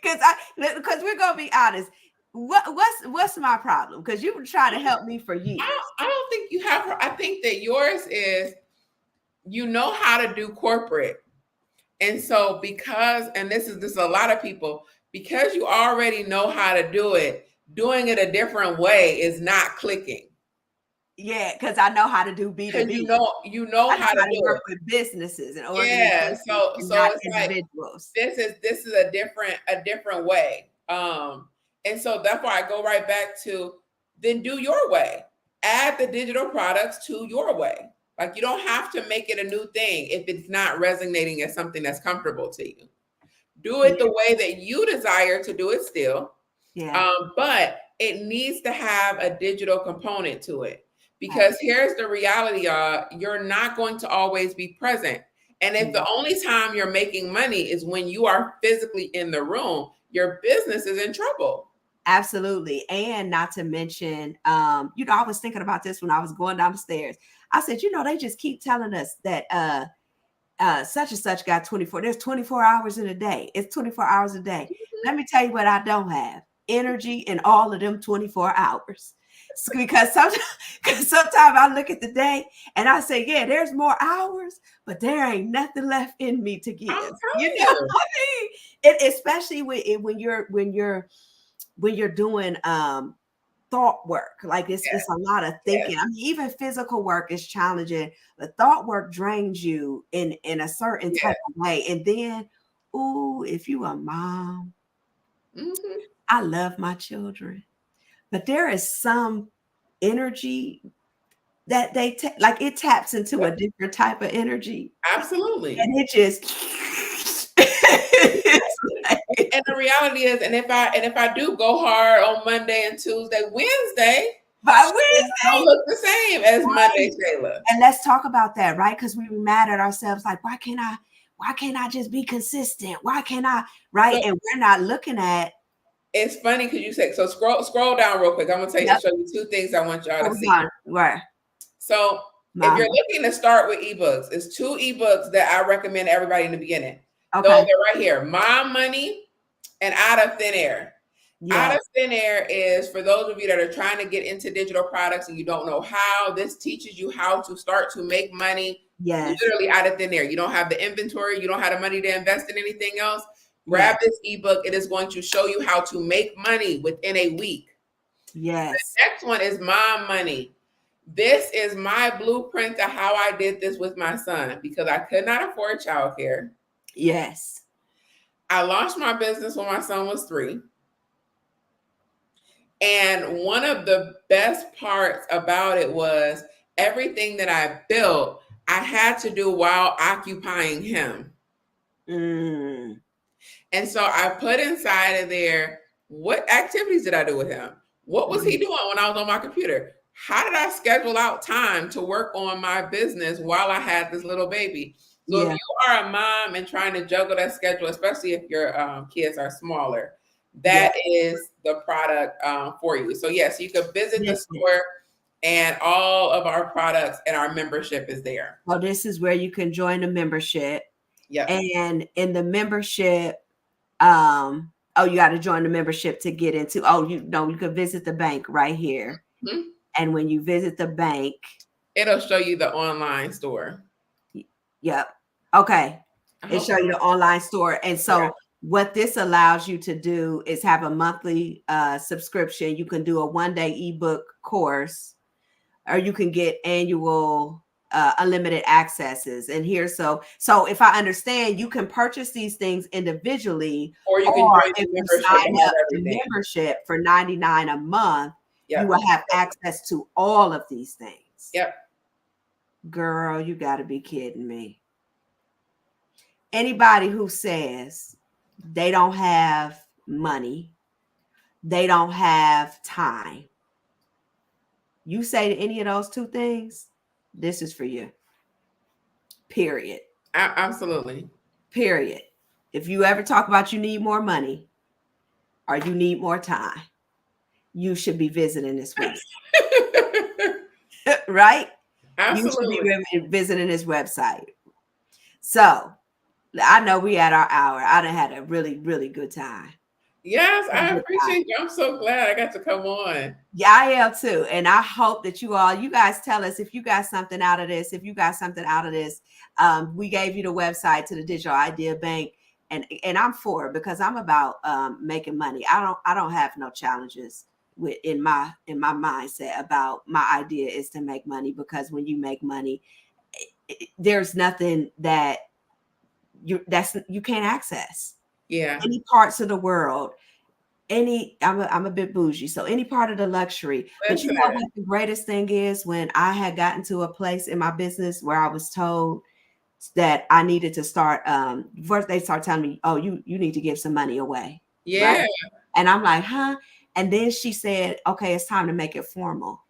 Because we're gonna be honest. What's my problem? Because you've been trying to help me for years. I don't think you have. I think that yours is you know how to do corporate, and so and this is a lot of people, because you already know how to do it. Doing it a different way is not clicking. Yeah, because I know how to do B2B. You know how to work with businesses and organizations. Yeah, so it's individuals. Like this is a different way. And so that's why I go right back to then do your way. Add the digital products to your way. Like you don't have to make it a new thing if it's not resonating as something that's comfortable to you. Do it the way that you desire to do it still. Yeah. But it needs to have a digital component to it. Because here's the reality, you're not going to always be present. And if the only time you're making money is when you are physically in the room, your business is in trouble. Absolutely. And not to mention, I was thinking about this when I was going down the stairs. I said, they just keep telling us that such and such got 24. There's 24 hours in a day. It's 24 hours a day. Mm-hmm. Let me tell you what I don't have. Energy in all of them 24 hours. Because sometimes I look at the day and I say, yeah, there's more hours, but there ain't nothing left in me to give. You know what I mean? Especially when you're doing thought work. Like it's a lot of thinking. Yes. I mean, even physical work is challenging. The thought work drains you in a certain type of way. And then, if you a mom, I love my children. But there is some energy that they like it taps into a different type of energy. Absolutely. And it just And the reality is, and if I do go hard on Monday and Tuesday, Wednesday, By it don't Wednesday. look the same as Monday, Right. Shalah. And let's talk about that, right? Because we were mad at ourselves, like, why can't I just be consistent? Why can't I? Right. So And we're not looking at. it's funny because you say so. Scroll down real quick. I'm gonna Yep. show you two things I want y'all to Hold see. on. Right. So if Mama. you're looking to start with ebooks, it's two ebooks that I recommend everybody in the beginning. Okay. Those are right here: Mom Money and Out of Thin Air. Out Yeah. of Thin Air is for those of you that are trying to get into digital products and you don't know how. This teaches you how to start to make money. Yes. Literally out of thin air. You don't have the inventory. You don't have the money to invest in anything else. Grab Yes. this ebook. It is going to show you how to make money within a week. Yes. The next one is Mom Money. This is my blueprint to how I did this with my son because I could not afford childcare. Yes. I launched my business when my son was 3. And one of the best parts about it was everything that I built, I had to do while occupying him. Mm. And so I put inside of there, what activities did I do with him? What was he doing when I was on my computer? How did I schedule out time to work on my business while I had this little baby? So if you are a mom and trying to juggle that schedule, especially if your kids are smaller, that is the product for you. So yes, you can visit the store and all of our products and our membership is there. Well, this is where you can join the membership. Yeah. And in the membership, you got to join the membership to get into. You could visit the bank right here. Mm-hmm. And when you visit the bank, it'll show you the online store. Yep. Okay. It show you the online store. And so what this allows you to do is have a monthly subscription. You can do a 1-day ebook course, or you can get annual unlimited accesses. And here, so if I understand, you can purchase these things individually, or you can join if you sign up the membership for $99 a month, you will have access to all of these things. Yep. Girl, you got to be kidding me. Anybody who says they don't have money, they don't have time, you say to any of those two things, this is for you. Period. Absolutely. Period. If you ever talk about you need more money or you need more time, you should be visiting this website. Right? Absolutely. You should be visiting this website. So I know we had our hour. I done had a really, really good time. Yes, I appreciate you. I'm so glad I got to come on. Yeah, I am too. And I hope that you guys tell us if you got something out of this. If you got something out of this, we gave you the website to the Digital Idea Bank, and I'm for it because I'm about making money. I don't have no challenges in my mindset about my idea is to make money, because when you make money, there's nothing that you can't access. Yeah. Any parts of the world. I'm a bit bougie, so any part of the luxury. But you know what the greatest thing is? When I had gotten to a place in my business where I was told that I needed to start, first they start telling me, oh, you need to give some money away. Yeah. Right? And I'm like, huh? And then she said, okay, it's time to make it formal.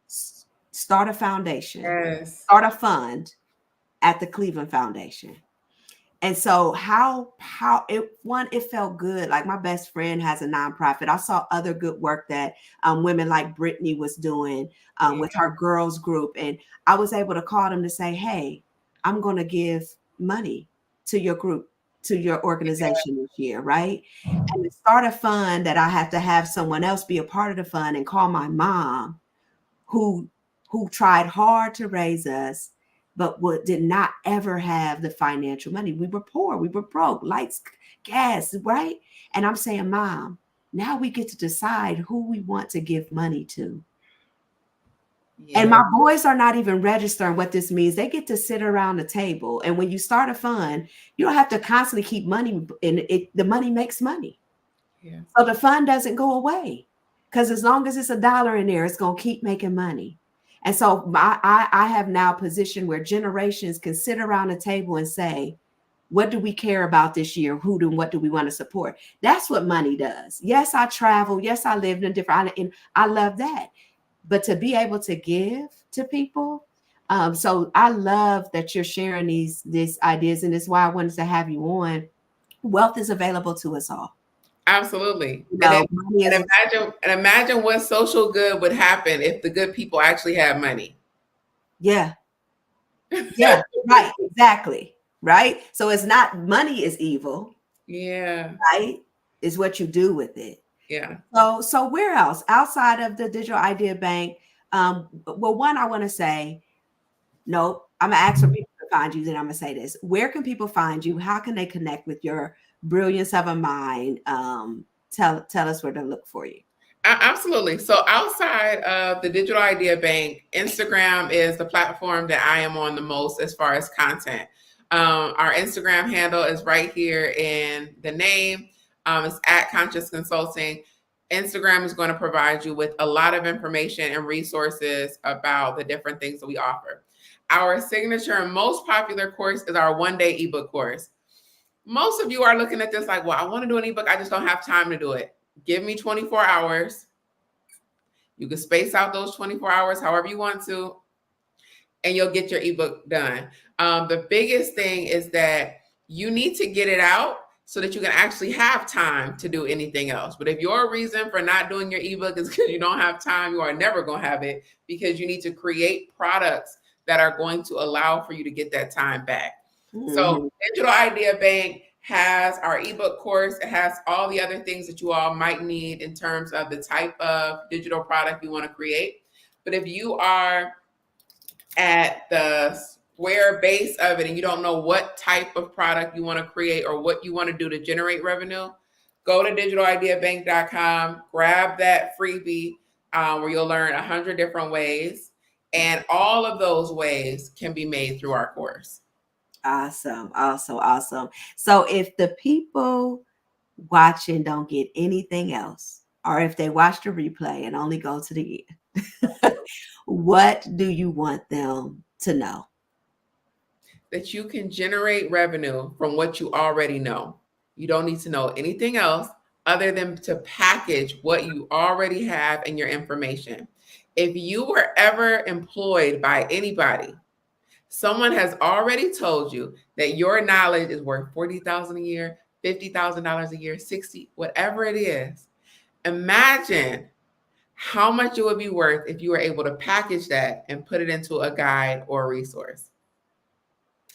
Start a foundation. Yes. Start a fund at the Cleveland Foundation. And so it felt good. Like my best friend has a nonprofit. I saw other good work that women like Brittany was doing with her girls group. And I was able to call them to say, hey, I'm going to give money to your group, to your organization this year, right? And to start a fund that I have to have someone else be a part of the fund, and call my mom who tried hard to raise us, but did not ever have the financial money. We were poor. We were broke. Lights, gas, right? And I'm saying, Mom, now we get to decide who we want to give money to. Yeah. And my boys are not even registering what this means. They get to sit around the table. And when you start a fund, you don't have to constantly keep money, and the money makes money. Yeah. So the fund doesn't go away, because as long as it's $1 in there, it's going to keep making money. And so I have now a position where generations can sit around a table and say, What do we care about this year? What do we want to support? That's what money does. Yes, I travel. Yes, I lived in different islands, and I love that. But to be able to give to people, so I love that you're sharing these ideas, and it's why I wanted to have you on. Wealth is available to us all. Absolutely. You know, money is, And imagine what social good would happen if the good people actually had money. yeah, yeah, right, exactly, right. So it's not money is evil, Yeah. right? Is what you do with it. Yeah. So where else outside of the Digital Idea Bank? Well, one, I want to say, nope. I'm gonna ask for people to find you. Then I'm gonna say this: where can people find you? How can they connect with your brilliance of a mind? Tell us where to look for you. Absolutely. So outside of the Digital Idea Bank, Instagram is the platform that I am on the most as far as content. Our Instagram handle is right here in the name. It's at Conscious Consulting. Instagram is going to provide you with a lot of information and resources about the different things that we offer. Our signature and most popular course is our one-day ebook course. Most of you are looking at this like, well, I want to do an ebook. I just don't have time to do it. Give me 24 hours. You can space out those 24 hours however you want to, and you'll get your ebook done. The biggest thing is that you need to get it out so that you can actually have time to do anything else. But if your reason for not doing your ebook is because you don't have time, you are never going to have it, because you need to create products that are going to allow for you to get that time back. So Digital Idea Bank has our ebook course. It has all the other things that you all might need in terms of the type of digital product you want to create. But if you are at the square base of it and you don't know what type of product you want to create or what you want to do to generate revenue, go to digitalideabank.com, grab that freebie where you'll learn 100 different ways. And all of those ways can be made through our course. Awesome. So if the people watching don't get anything else, or if they watch the replay and only go to the end, what do you want them to know? That you can generate revenue from what you already know. You don't need to know anything else other than to package what you already have in your information. If you were ever employed by anybody, someone has already told you that your knowledge is worth $40,000 a year, $50,000 a year, 60, whatever it is. Imagine how much it would be worth if you were able to package that and put it into a guide or a resource.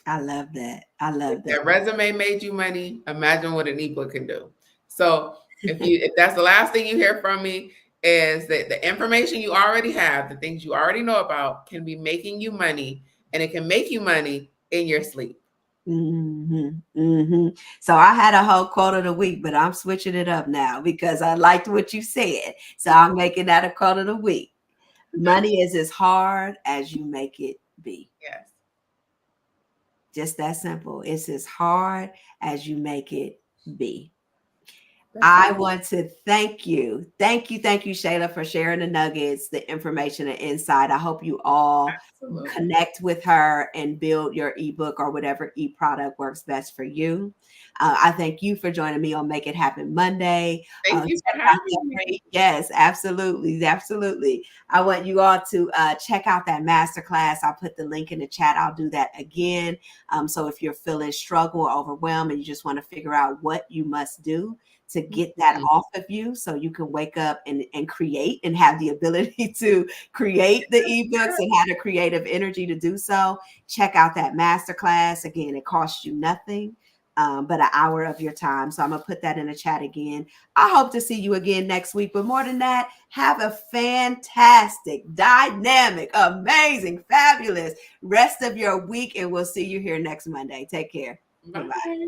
I love that. If that resume made you money, imagine what an ebook can do. So if that's the last thing you hear from me, is that the information you already have, the things you already know about, can be making you money, and it can make you money in your sleep. So I had a whole quote of the week, but I'm switching it up now because I liked what you said. So I'm making that a quote of the week. Money is as hard as you make it be. Yes. Just that simple. It's as hard as you make it be. I want to thank you. Thank you, Shalah, for sharing the nuggets, the information, and insight. I hope you all connect with her and build your ebook or whatever e-product works best for you. I thank you for joining me on Make It Happen Monday. Thank you for having me. Yes, absolutely. I want you all to check out that masterclass. I'll put the link in the chat. I'll do that again. So if you're feeling struggle or overwhelmed and you just want to figure out what you must do to get that off of you so you can wake up and create and have the ability to create the ebooks and have the creative energy to do so, check out that masterclass. Again, it costs you nothing but an hour of your time. So I'm going to put that in the chat again. I hope to see you again next week. But more than that, have a fantastic, dynamic, amazing, fabulous rest of your week. And we'll see you here next Monday. Take care. Bye-bye.